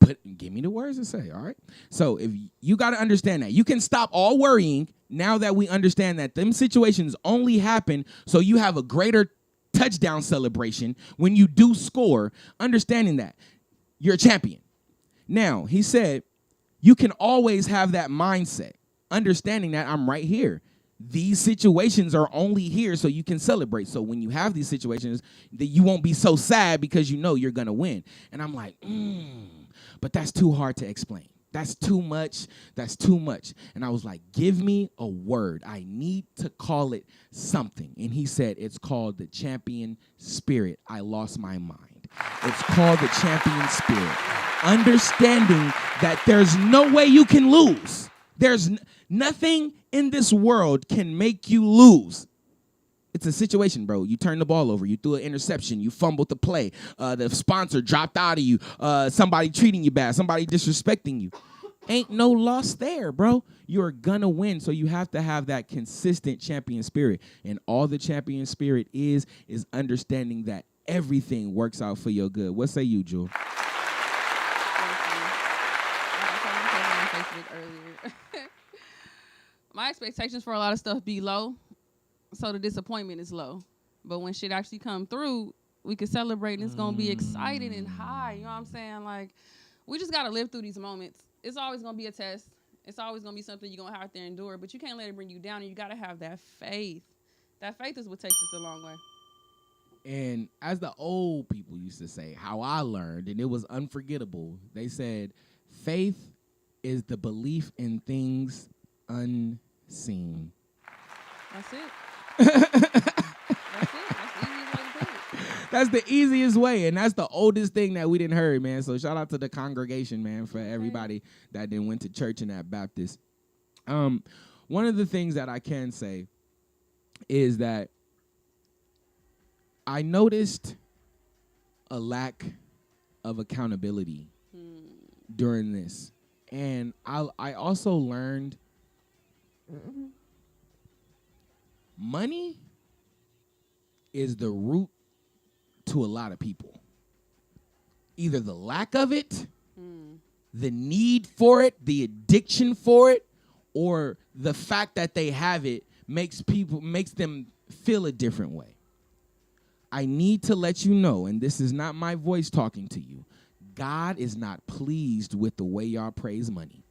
to give me the words to say, all right? So if you got to understand that. You can stop all worrying now that we understand that them situations only happen so you have a greater touchdown celebration when you do score, understanding that you're a champion. Now, he said, you can always have that mindset, understanding that I'm right here. These situations are only here so you can celebrate. So when you have these situations, that you won't be so sad because you know you're going to win. And I'm like, but that's too hard to explain. That's too much. And I was like, give me a word. I need to call it something. And he said, it's called the champion spirit. I lost my mind. It's called the champion spirit. Understanding that there's no way you can lose. There's nothing in this world can make you lose. It's a situation, bro. You turn the ball over. You threw an interception. You fumbled the play. The sponsor dropped out of you. Somebody treating you bad. Somebody disrespecting you. Ain't no loss there, bro. You're gonna win. So you have to have that consistent champion spirit. And all the champion spirit is understanding that everything works out for your good. What say you, Jewel? My expectations for a lot of stuff be low, so the disappointment is low. But when shit actually come through, we can celebrate, and it's going to be exciting and high. You know what I'm saying? Like, we just got to live through these moments. It's always going to be a test. It's always going to be something you're going to have to endure, but you can't let it bring you down, and you got to have that faith. That faith is what takes us a long way. And as the old people used to say, how I learned, and it was unforgettable, they said, faith is the belief in things unseen. That's it. That's the easiest way, and that's the oldest thing that we didn't heard, man. So shout out to the congregation, man, for everybody that then went to church in that Baptist. One of the things that I can say is that I noticed a lack of accountability during this. And I also learned money is the root to a lot of people. Either the lack of it, the need for it, the addiction for it, or the fact that they have it makes them feel a different way. I need to let you know, and this is not my voice talking to you, God is not pleased with the way y'all praise money.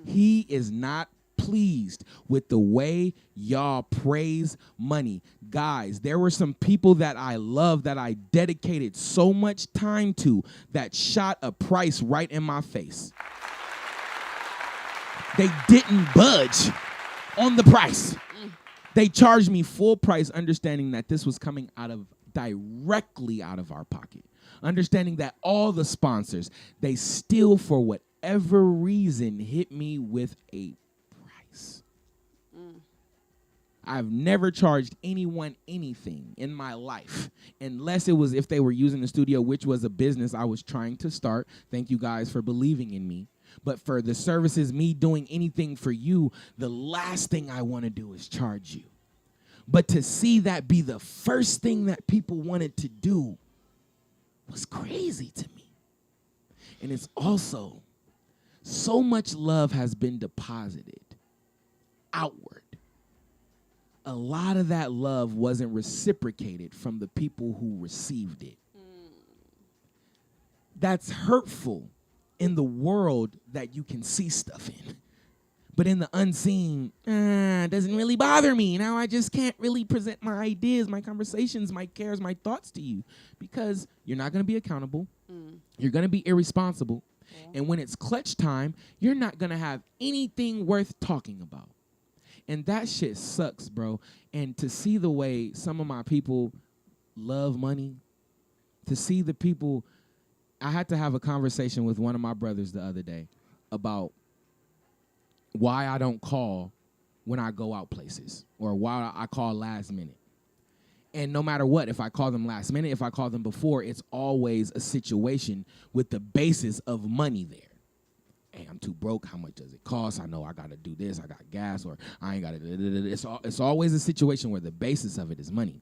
He is not pleased with the way y'all praise money. Guys, there were some people that I love that I dedicated so much time to that shot a price right in my face. They didn't budge on the price. They charged me full price, understanding that this was coming directly out of our pocket. Understanding that all the sponsors, they still, for whatever reason, hit me with a price. I've never charged anyone anything in my life, unless it was if they were using the studio, which was a business I was trying to start. Thank you guys for believing in me. But for the services, me doing anything for you, the last thing I want to do is charge you. But to see that be the first thing that people wanted to do was crazy to me. And it's also so much love has been deposited outward. A lot of that love wasn't reciprocated from the people who received it. That's hurtful in the world that you can see stuff in. But in the unseen, it doesn't really bother me. Now I just can't really present my ideas, my conversations, my cares, my thoughts to you because you're not going to be accountable. You're going to be irresponsible. Yeah. And when it's clutch time, you're not going to have anything worth talking about. And that shit sucks, bro. And to see the way some of my people love money, to see the people, I had to have a conversation with one of my brothers the other day about why I don't call when I go out places or why I call last minute. And no matter what, if I call them last minute, if I call them before, it's always a situation with the basis of money there. Hey, I'm too broke. How much does it cost? I know I got to do this. I got gas or I ain't got to. It's always a situation where the basis of it is money.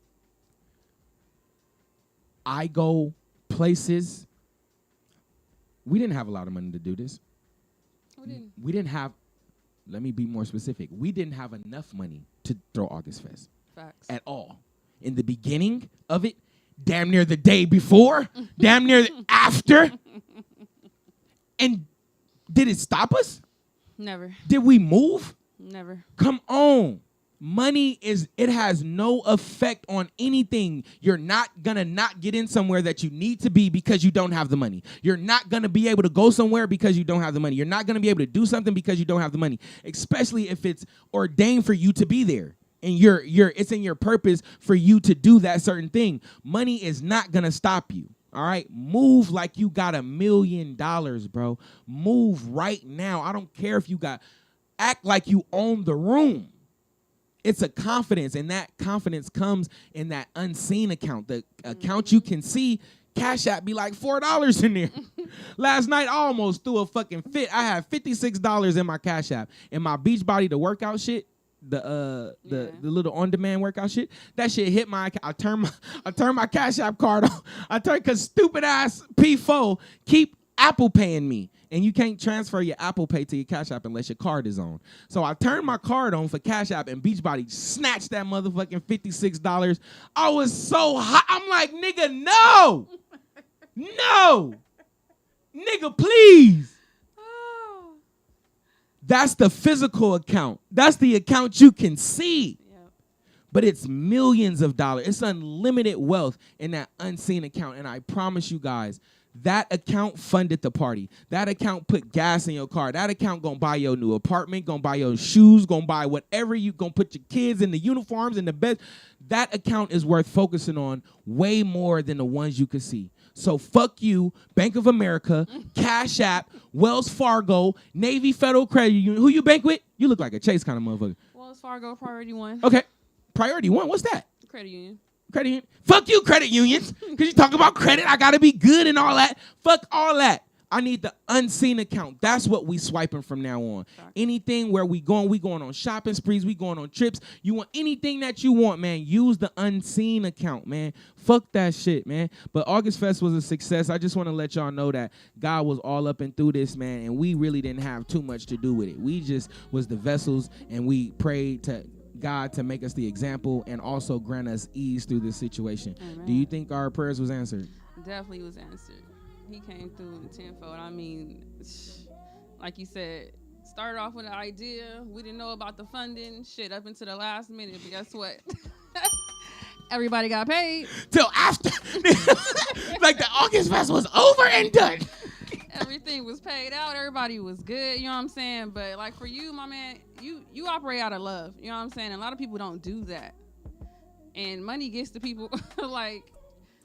I go places. We didn't have a lot of money to do this. We didn't have, let me be more specific. We didn't have enough money to throw August Fest. Facts. At all. In the beginning of it, damn near the day before, damn near after. And did it stop us? Never. Did we move? Never. Come on. Money it has no effect on anything. You're not gonna not get in somewhere that you need to be because you don't have the money. You're not gonna be able to go somewhere because you don't have the money. You're not gonna be able to do something because you don't have the money, especially if it's ordained for you to be there. And it's in your purpose for you to do that certain thing. Money is not gonna stop you. All right, move like you got $1 million, bro. Move right now. I don't care if act like you own the room. It's a confidence, and that confidence comes in that unseen account. The account you can see, Cash App be like $4 in there. Last night, I almost threw a fucking fit. I had $56 in my Cash App. And my Beachbody, the workout shit, the little on-demand workout shit, that shit hit my account. I turned my Cash App card on. Because stupid ass P4 keep Apple paying me. And you can't transfer your Apple Pay to your Cash App unless your card is on. So I turned my card on for Cash App, and Beachbody snatched that motherfucking $56. I was so hot. I'm like, nigga, no. No. Nigga, please. That's the physical account. That's the account you can see. Yep. But it's millions of dollars. It's unlimited wealth in that unseen account. And I promise you guys, that account funded the party. That account put gas in your car. That account gonna buy your new apartment, gonna buy your shoes, gonna buy whatever you gonna put your kids in the uniforms and the bed. That account is worth focusing on way more than the ones you could see. So fuck you, Bank of America, Cash App, Wells Fargo, Navy Federal Credit Union. Who you bank with? You look like a Chase kind of motherfucker. Wells Fargo, Priority One. Okay, Priority One. What's that? Credit Union. Credit union. Fuck you, credit unions. Because you talk about credit, I got to be good and all that. Fuck all that. I need the unseen account. That's what we swiping from now on. Sorry. Anything where we going on shopping sprees, we going on trips. You want anything that you want, man, use the unseen account, man. Fuck that shit, man. But August Fest was a success. I just want to let y'all know that God was all up and through this, man, and we really didn't have too much to do with it. We just was the vessels, and we prayed to God to make us the example and also grant us ease through this situation. Amen. Do you think our prayers was answered? Definitely was answered. He came through tenfold. I mean, like you said, started off with an idea. We didn't know about the funding shit up until the last minute. But guess what? Everybody got paid. Till after. Like the August Fest was over and done. Everything was paid out. Everybody was good. You know what I'm saying? But like for you, my man, you operate out of love. You know what I'm saying? A lot of people don't do that. And money gets to people like,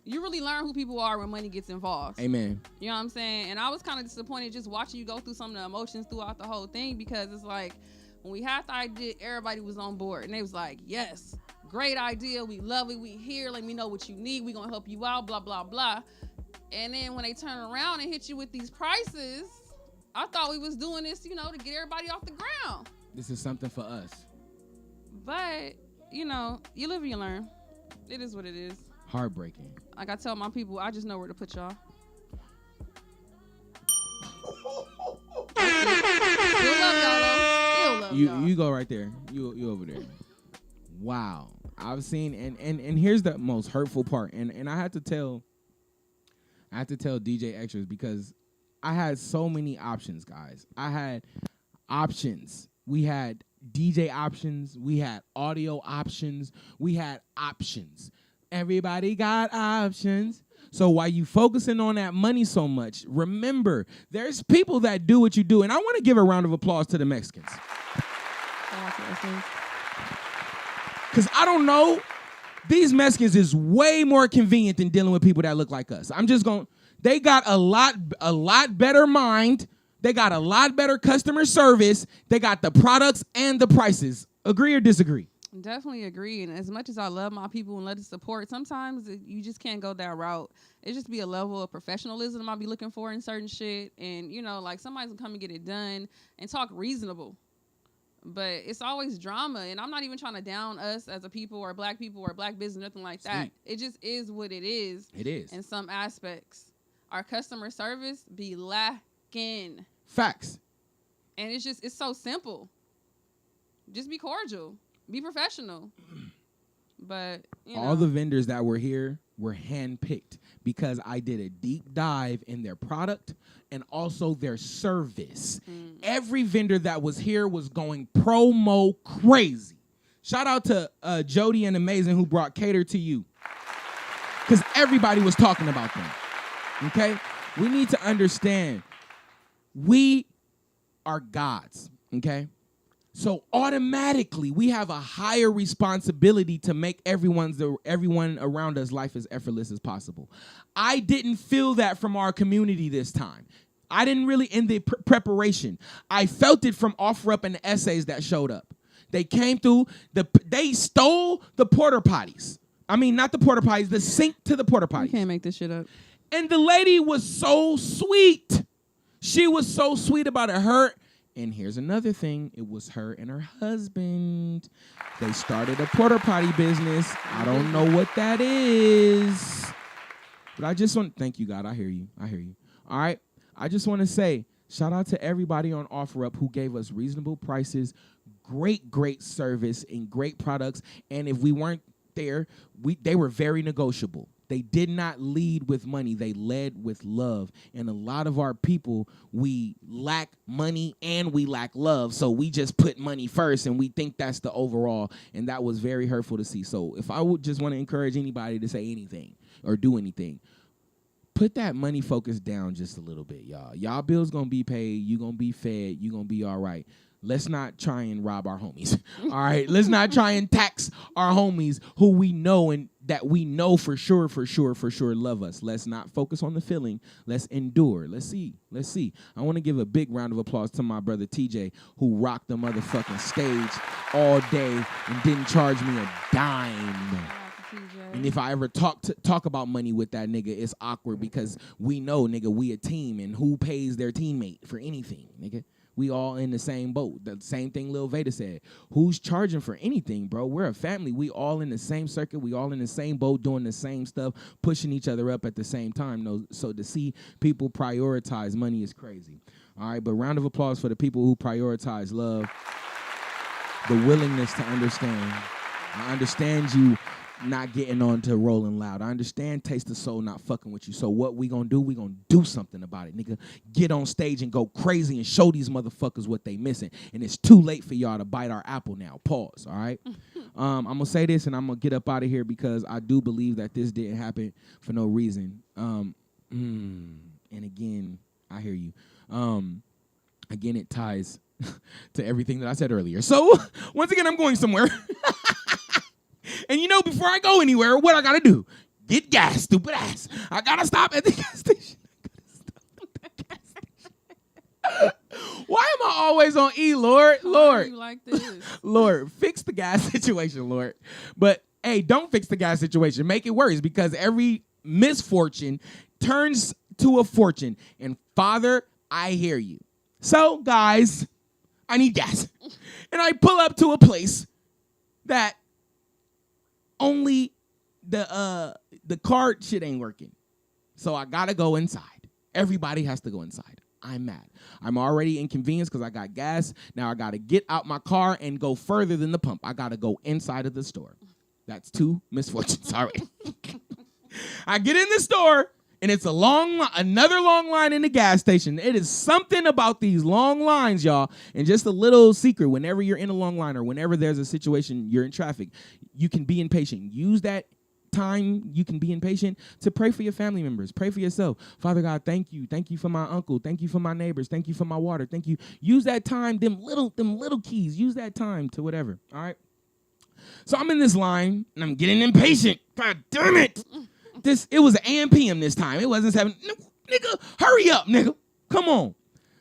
you really learn who people are when money gets involved. Amen. You know what I'm saying? And I was kind of disappointed just watching you go through some of the emotions throughout the whole thing because it's like, When we had the idea, everybody was on board. And they was like, yes, great idea. We love it. We here. Let me know what you need. We going to help you out, blah, blah, blah. And then when they turn around and hit you with these prices, I thought we was doing this, to get everybody off the ground. This is something for us. But, you live and you learn. It is what it is. Heartbreaking. Like I tell my people, I just know where to put y'all. Still love y'all though. Still love y'all. You go right there. You over there. Wow. I've seen and here's the most hurtful part. And I had to tell DJ Extras because I had so many options, guys. I had options. We had DJ options. We had audio options. We had options. Everybody got options. So while you focusing on that money so much, remember, there's people that do what you do. And I want to give a round of applause to the Mexicans. Because I don't know, these Mexicans is way more convenient than dealing with people that look like us. They got a lot better mind. They got a lot better customer service. They got the products and the prices. Agree or disagree? Definitely agree. And as much as I love my people and love the support, sometimes you just can't go that route. It just be a level of professionalism I'll be looking for in certain shit. And, like somebody's gonna come and get it done and talk reasonable. But it's always drama. And I'm not even trying to down us as a people or black people or black business, nothing like that. It just is what it is. It is. In some aspects. Our customer service be lacking. Facts. And it's so simple. Just be cordial. Be professional. But, all the vendors that were here were handpicked because I did a deep dive in their product and also their service. Every vendor that was here was going promo crazy. Shout out to Jody and Amazing who brought Cater to You because everybody was talking about them. Okay? We need to understand we are gods. Okay? So automatically, we have a higher responsibility to make everyone around us life as effortless as possible. I didn't feel that from our community this time. I didn't really in the preparation. I felt it from OfferUp and the essays that showed up. They came through. They stole the porta potties. I mean, not the porta potties, the sink to the porta potties. You can't make this shit up. And the lady was so sweet. She was so sweet about it. And here's another thing. It was her and her husband. They started a porta potty business. I don't know what that is. But I just want to thank you, God. I hear you. All right. I just want to say, shout out to everybody on OfferUp who gave us reasonable prices, great service, and great products. And if we weren't there, they were very negotiable. They did not lead with money. They led with love. And a lot of our people, we lack money and we lack love. So we just put money first and we think that's the overall. And that was very hurtful to see. So if I would just want to encourage anybody to say anything or do anything, put that money focus down just a little bit, y'all. Y'all bills going to be paid. You going to be fed. You going to be all right. Let's not try and rob our homies. All right. Let's not try and tax our homies who we know and that we know for sure love us. Let's not focus on the feeling. Let's endure. Let's see. I want to give a big round of applause to my brother TJ who rocked the motherfucking stage all day and didn't charge me a dime. And if I ever talk about money with that nigga, it's awkward because we know, nigga, we a team and who pays their teammate for anything, nigga? We all in the same boat. The same thing Lil Veda said. Who's charging for anything, bro? We're a family. We all in the same circuit. We all in the same boat doing the same stuff, pushing each other up at the same time. No, so to see people prioritize money is crazy. All right, but round of applause for the people who prioritize love, the willingness to understand. I understand you not getting on to Rolling Loud. I understand Taste of Soul not fucking with you. So what we gonna do? We gonna do something about it, nigga. Get on stage and go crazy and show these motherfuckers what they missing. And it's too late for y'all to bite our apple now. Pause, all right? I'm gonna say this and I'm gonna get up out of here because I do believe that this didn't happen for no reason. And again, I hear you. Again, it ties to everything that I said earlier. So once again, I'm going somewhere. And you know, before I go anywhere, what I gotta do? Get gas, stupid ass. I gotta stop at the gas station. Why am I always always on E, Lord. Why are Lord. you like this? Lord, fix the gas situation, Lord. But hey, don't fix the gas situation. Make it worse, because every misfortune turns to a fortune. And Father, I hear you. So, guys, I need gas. And I pull up to a place that only the card shit ain't working. So I gotta go inside. Everybody has to go inside. I'm mad. I'm already inconvenienced because I got gas. Now I gotta get out my car and go further than the pump. I gotta go inside of the store. That's 2 misfortunes already. I get in the store, and it's another long line in the gas station. It is something about these long lines, y'all. And just a little secret, whenever you're in a long line or whenever there's a situation, you're in traffic, you can be impatient. Use that time you can be impatient to pray for your family members. Pray for yourself. Father God, thank you. Thank you for my uncle. Thank you for my neighbors. Thank you for my water. Thank you. Use that time, them little keys. Use that time to whatever. All right. So I'm in this line and I'm getting impatient. God damn it. It was an AM PM this time. It wasn't 7. Nigga, hurry up, nigga. Come on.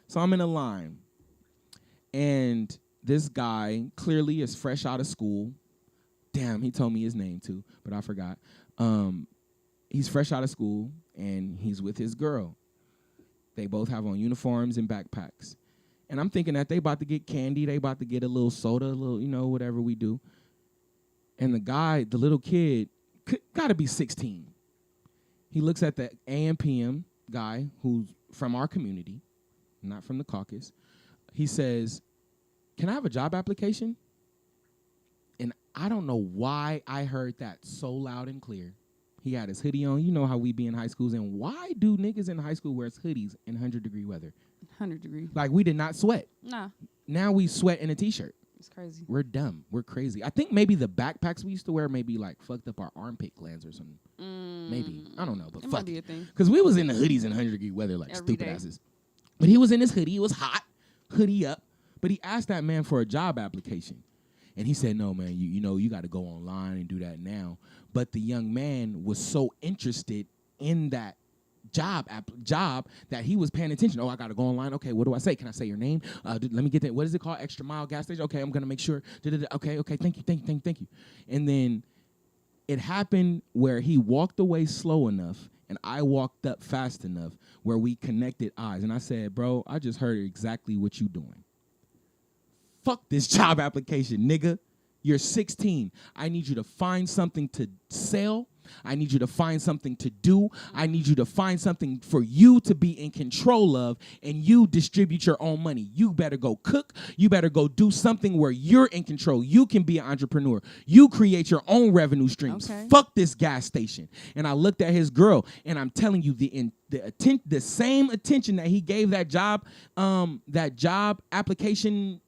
So I'm in a line. And this guy clearly is fresh out of school. Damn, he told me his name too, but I forgot. He's fresh out of school, and he's with his girl. They both have on uniforms and backpacks. And I'm thinking that they about to get candy, they about to get a little soda, a little, whatever we do. And the little kid, got to be 16. He looks at the AM PM guy who's from our community, not from the caucus. He says, "Can I have a job application?" And I don't know why I heard that so loud and clear. He had his hoodie on. You know how we be in high schools. And why do niggas in high school wear hoodies in 100-degree weather? 100 degrees. Like, we did not sweat. Nah. Now we sweat in a T-shirt. It's crazy. We're dumb. We're crazy. I think maybe the backpacks we used to wear maybe like fucked up our armpit glands or something. Maybe. I don't know, but It fuck might be a thing. Because we was in the hoodies in 100-degree weather like Every stupid day. asses. But he was in his hoodie. It was hot. Hoodie up. But he asked that man for a job application. And he said, "No, man, you got to go online and do that now." But the young man was so interested in that job that he was paying attention. Oh, I got to go online. Okay, what do I say? Can I say your name? Let me get that. What is it called? Extra Mile gas station? Okay, I'm going to make sure. Okay, thank you. And then it happened where he walked away slow enough and I walked up fast enough where we connected eyes. And I said, "Bro, I just heard exactly what you doing. Fuck this job application, nigga. You're 16. I need you to find something to sell. I need you to find something to do. I need you to find something for you to be in control of, and you distribute your own money. You better go cook. You better go do something where you're in control. You can be an entrepreneur. You create your own revenue streams. Okay. Fuck this gas station." And I looked at his girl, and I'm telling you, the same attention that he gave that job application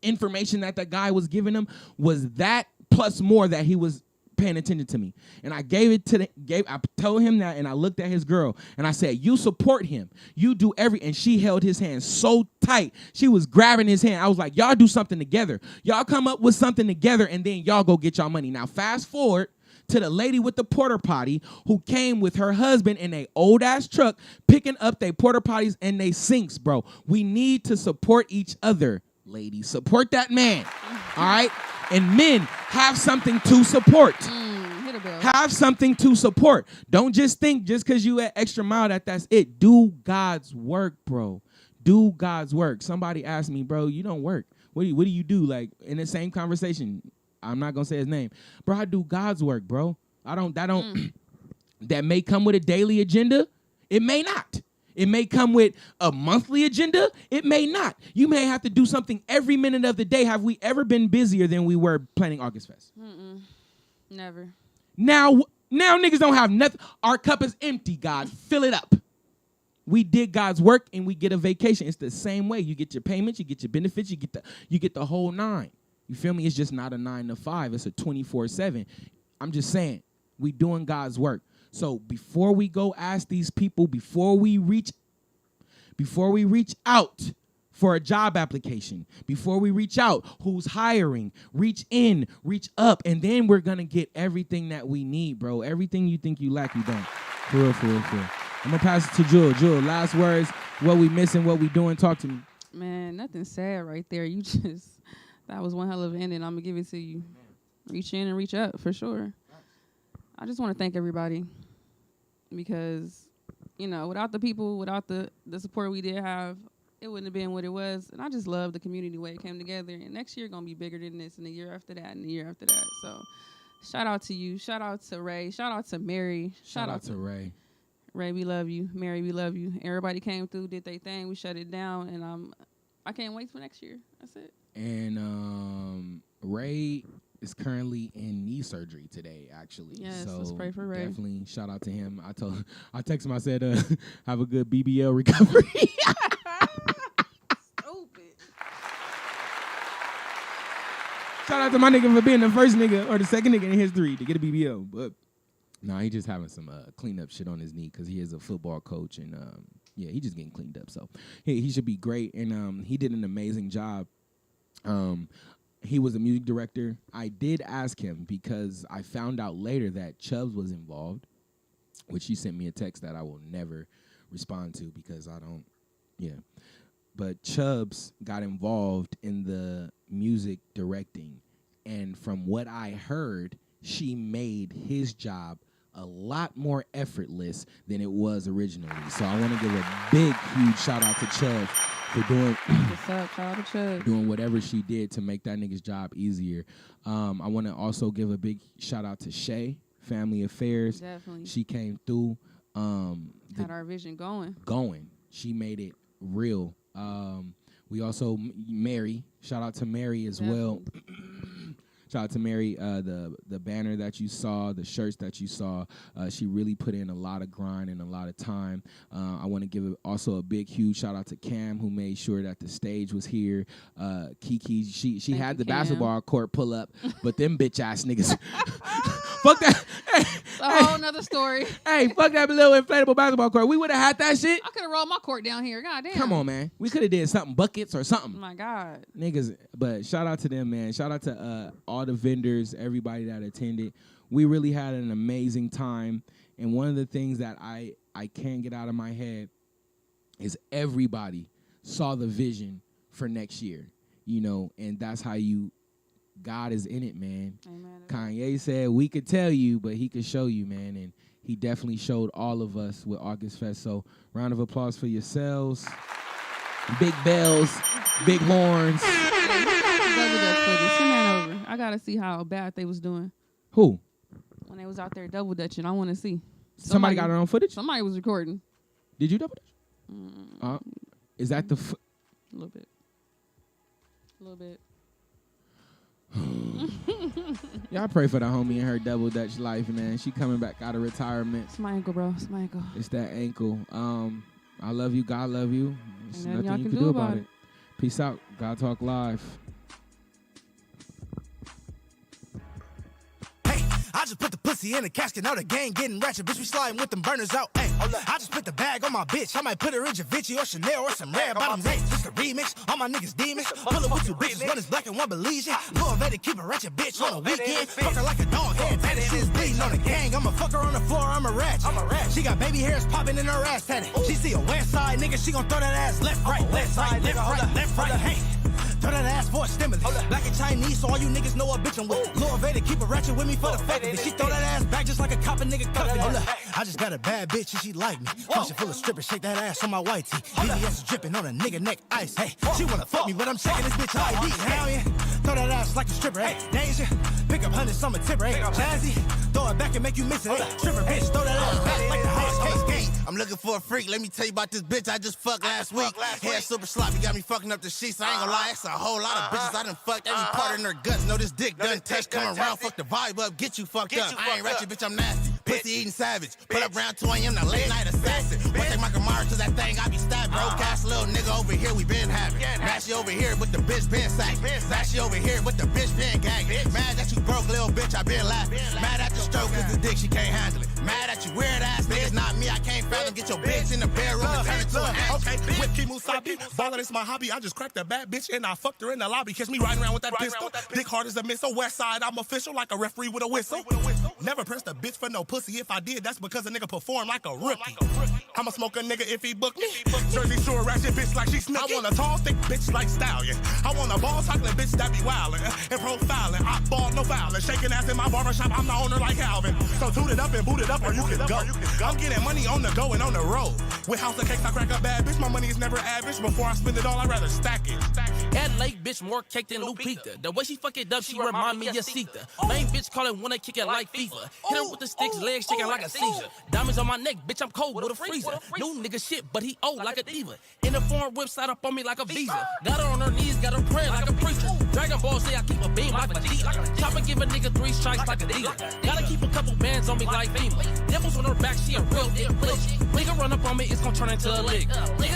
information that guy was giving him was that plus more that he was paying attention to me. And I I told him that, and I looked at his girl and I said, "You support him. You do and she held his hand so tight. She was grabbing his hand. I was like, "Y'all do something together. Y'all come up with something together, and then y'all go get y'all money." Now fast forward to the lady with the porta potty who came with her husband in a old ass truck picking up their porta potties and they sinks, bro. We need to support each other. Ladies, support that man, all right? And men, have something to support. Hit a bell. Have something to support. Don't just think just because you at Extra Mile that's it. Do God's work, bro. Do God's work. Somebody asked me, "Bro, you don't work. What do you do?" Like, in the same conversation, I'm not going to say his name. Bro, I do God's work, bro. That may come with a daily agenda. It may not. It may come with a monthly agenda. It may not. You may have to do something every minute of the day. Have we ever been busier than we were planning August Fest? Never. Now niggas don't have nothing. Our cup is empty, God. Fill it up. We did God's work and we get a vacation. It's the same way. You get your payments, you get your benefits, you get the whole 9. You feel me? It's just not a 9 to 5. It's a 24/7. I'm just saying, we doing God's work. So before we go ask these people, before we reach out for a job application, before we reach out, who's hiring, reach in, reach up, and then we're going to get everything that we need, bro. Everything you think you lack, you don't. For real. I'm going to pass it to Jewel. Jewel, last words, what we missing, what we doing, talk to me. Man, nothing sad right there. You just, that was one hell of an ending. I'm going to give it to you. Reach in and reach up, for sure. I just want to thank everybody because, you know, without the people, without the support we did have, it wouldn't have been what it was. And I just love the community, the way it came together. And next year going to be bigger than this, and the year after that, and the year after that. So shout out to you. Shout out to Ray. Shout out to Mary. Shout out to Ray. Ray, we love you. Mary, we love you. Everybody came through, did their thing. We shut it down, and I can't wait for next year. That's it. And Ray is currently in knee surgery today, actually. Yes, so let's pray for Ray. Definitely shout out to him. I texted him. I said, have a good BBL recovery. Stupid. Shout out to my nigga for being the first nigga or the second nigga in history to get a BBL, but. No, he just having some cleanup shit on his knee because he is a football coach, and yeah, he just getting cleaned up. So he should be great, and he did an amazing job. He was a music director. I did ask him because I found out later that Chubbs was involved, which he sent me a text that I will never respond to because I don't, yeah. But Chubbs got involved in the music directing, and from what I heard, she made his job a lot more effortless than it was originally. So I want to give a big, huge shout out to Chubb for doing What's up? Shout out to Chubb. doing whatever she did to make that nigga's job easier. I want to also give a big shout out to Shay, Family Affairs. Definitely. She came through. Had our vision going. She made it real. We also, Mary, shout out to Mary as well. Shout out to Mary, the banner that you saw, the shirts that you saw. She really put in a lot of grind and a lot of time. I want to give also a big, huge shout out to Cam, who made sure that the stage was here. Kiki, she had the basketball court pull up, but them bitch ass niggas. Fuck that. It's a whole nother story. Hey, fuck that little inflatable basketball court. We would have had that shit. I could have rolled my court down here. God damn. Come on, man. We could have did something, buckets or something. Oh my God. Niggas, but shout out to them, man. Shout out to all the vendors, everybody that attended. We really had an amazing time. And one of the things that I can't get out of my head is everybody saw the vision for next year, you know, and that's how God is in it, man. Amen. Kanye said we could tell you, but he could show you, man. And he definitely showed all of us with August Fest. So round of applause for yourselves. Big bells, big horns. Double Dutch footage. Send that over. I got to see how bad they was doing. Who? When they was out there double dutching. I want to see. Somebody got it on footage? Somebody was recording. Did you double dutch? Is that the... A little bit. A little bit. Y'all pray for the homie in her double dutch life, man. She coming back out of retirement. It's my ankle, bro. It's my ankle. It's that ankle. I love you. God love you. There's Ain't nothing you can do about it. Peace out. God Talk Live. I just put the pussy in the casket, now the gang getting ratchet. Bitch, we sliding with them burners out. Ay, I just put the bag on my bitch. I might put her in Givenchy or Chanel or some red bottoms. Ay, just a remix. All my niggas demons. Pull up with two bitches, one is black and one Belizean. Go and better keep a ratchet bitch on the weekend. Fuck her like a dog head. Tatted shit's bleeding on the gang. I'ma fuck her on the floor, I'm a ratchet. She got baby hairs popping in her ass tatted. She see a west side nigga, she gon' throw that ass left, right, left, right, left, right, left, right. Hey. Throw that ass for a stimulus. Black and Chinese, so all you niggas know what bitch I'm with. Lord Vader, keep a ratchet with me for the fuck of it. She throw that ass back just like a cop, a nigga cuffin'. Hold up, I just got a bad bitch and she like me. Function full of strippers, shake that ass on my white tee. BBS is dripping on a nigga neck ice. Hey, she wanna fuck me, but I'm checking this bitch ID. Hell yeah, throw that ass like a stripper. Hey, danger, pick up hundreds, summer tipper. Hey, Jazzy, throw it back and make you miss it. Hey, stripper bitch, throw that ass back like the highest case. I'm looking for a freak. Let me tell you about this bitch I just fucked last week. Hair super sloppy, got me fucking up the sheets. I ain't gonna lie, it's a whole lot of bitches I done fucked every part in her guts. Know this dick done touch, come around, fuck the vibe up, get you fucked up. I ain't ratchet, bitch, I'm nasty. Pussy eating savage. Pull up around 2 a.m. the late night assassin. One take my Kamara to that thing, I be stabbed. Broadcast little nigga over here, we been having. Mashy over here with the bitch been sacked. Zashy over here with the bitch been gagged. Mad that you broke, little bitch, I been laughing. Mad at the stroke, cause the dick, she can't handle it. Mad at you weird ass niggas, not me, I can't fathom. Get your bitch in the bedroom and turn it to an action. flip Ki Musabi. Ballin' is my hobby. I just cracked a bad bitch and I fucked her in the lobby. Catch me riding around with that pistol. Dick hard as a missile. West side, I'm official like a referee with a whistle. Never pressed a bitch for no pussy. If I did, that's because a nigga performed like a rookie. I'ma smoke a nigga if he book me. Jersey Shore ratchet bitch like she Snooki. I want a tall, thick bitch like Stallion. I want a ball chocolate bitch that be wildin' and profiling. I ball no fouling. Shaking ass in my barbershop, I'm the owner like Calvin. So toot it up and boot it up or you can go. I'm getting money on the go and on the road. With house of cakes, I crack a bad bitch. My money is never average. Before I spend it all, I'd rather stack it. Adelaide bitch more cake than Lupita. The way she fuck it up, she remind me of Sita. Main bitch call it when they kick it like FIFA. Hit her with the sticks, legs shaking like a seizure. Diamonds on my neck, bitch, I'm cold with a freezer. New nigga shit, but he old like a diva. In the foreign whip side up on me like a visa. Got her on her knees, got her praying like a preacher. Dragon Ball say I keep a beam like a Vegeta. Chopper give a nigga 3 strikes like a dealer. Gotta keep a couple bands on me like FEMA. Devils on her back, she a real dick bitch. Nigga run up on me, it's gon' turn into a lick. Nigga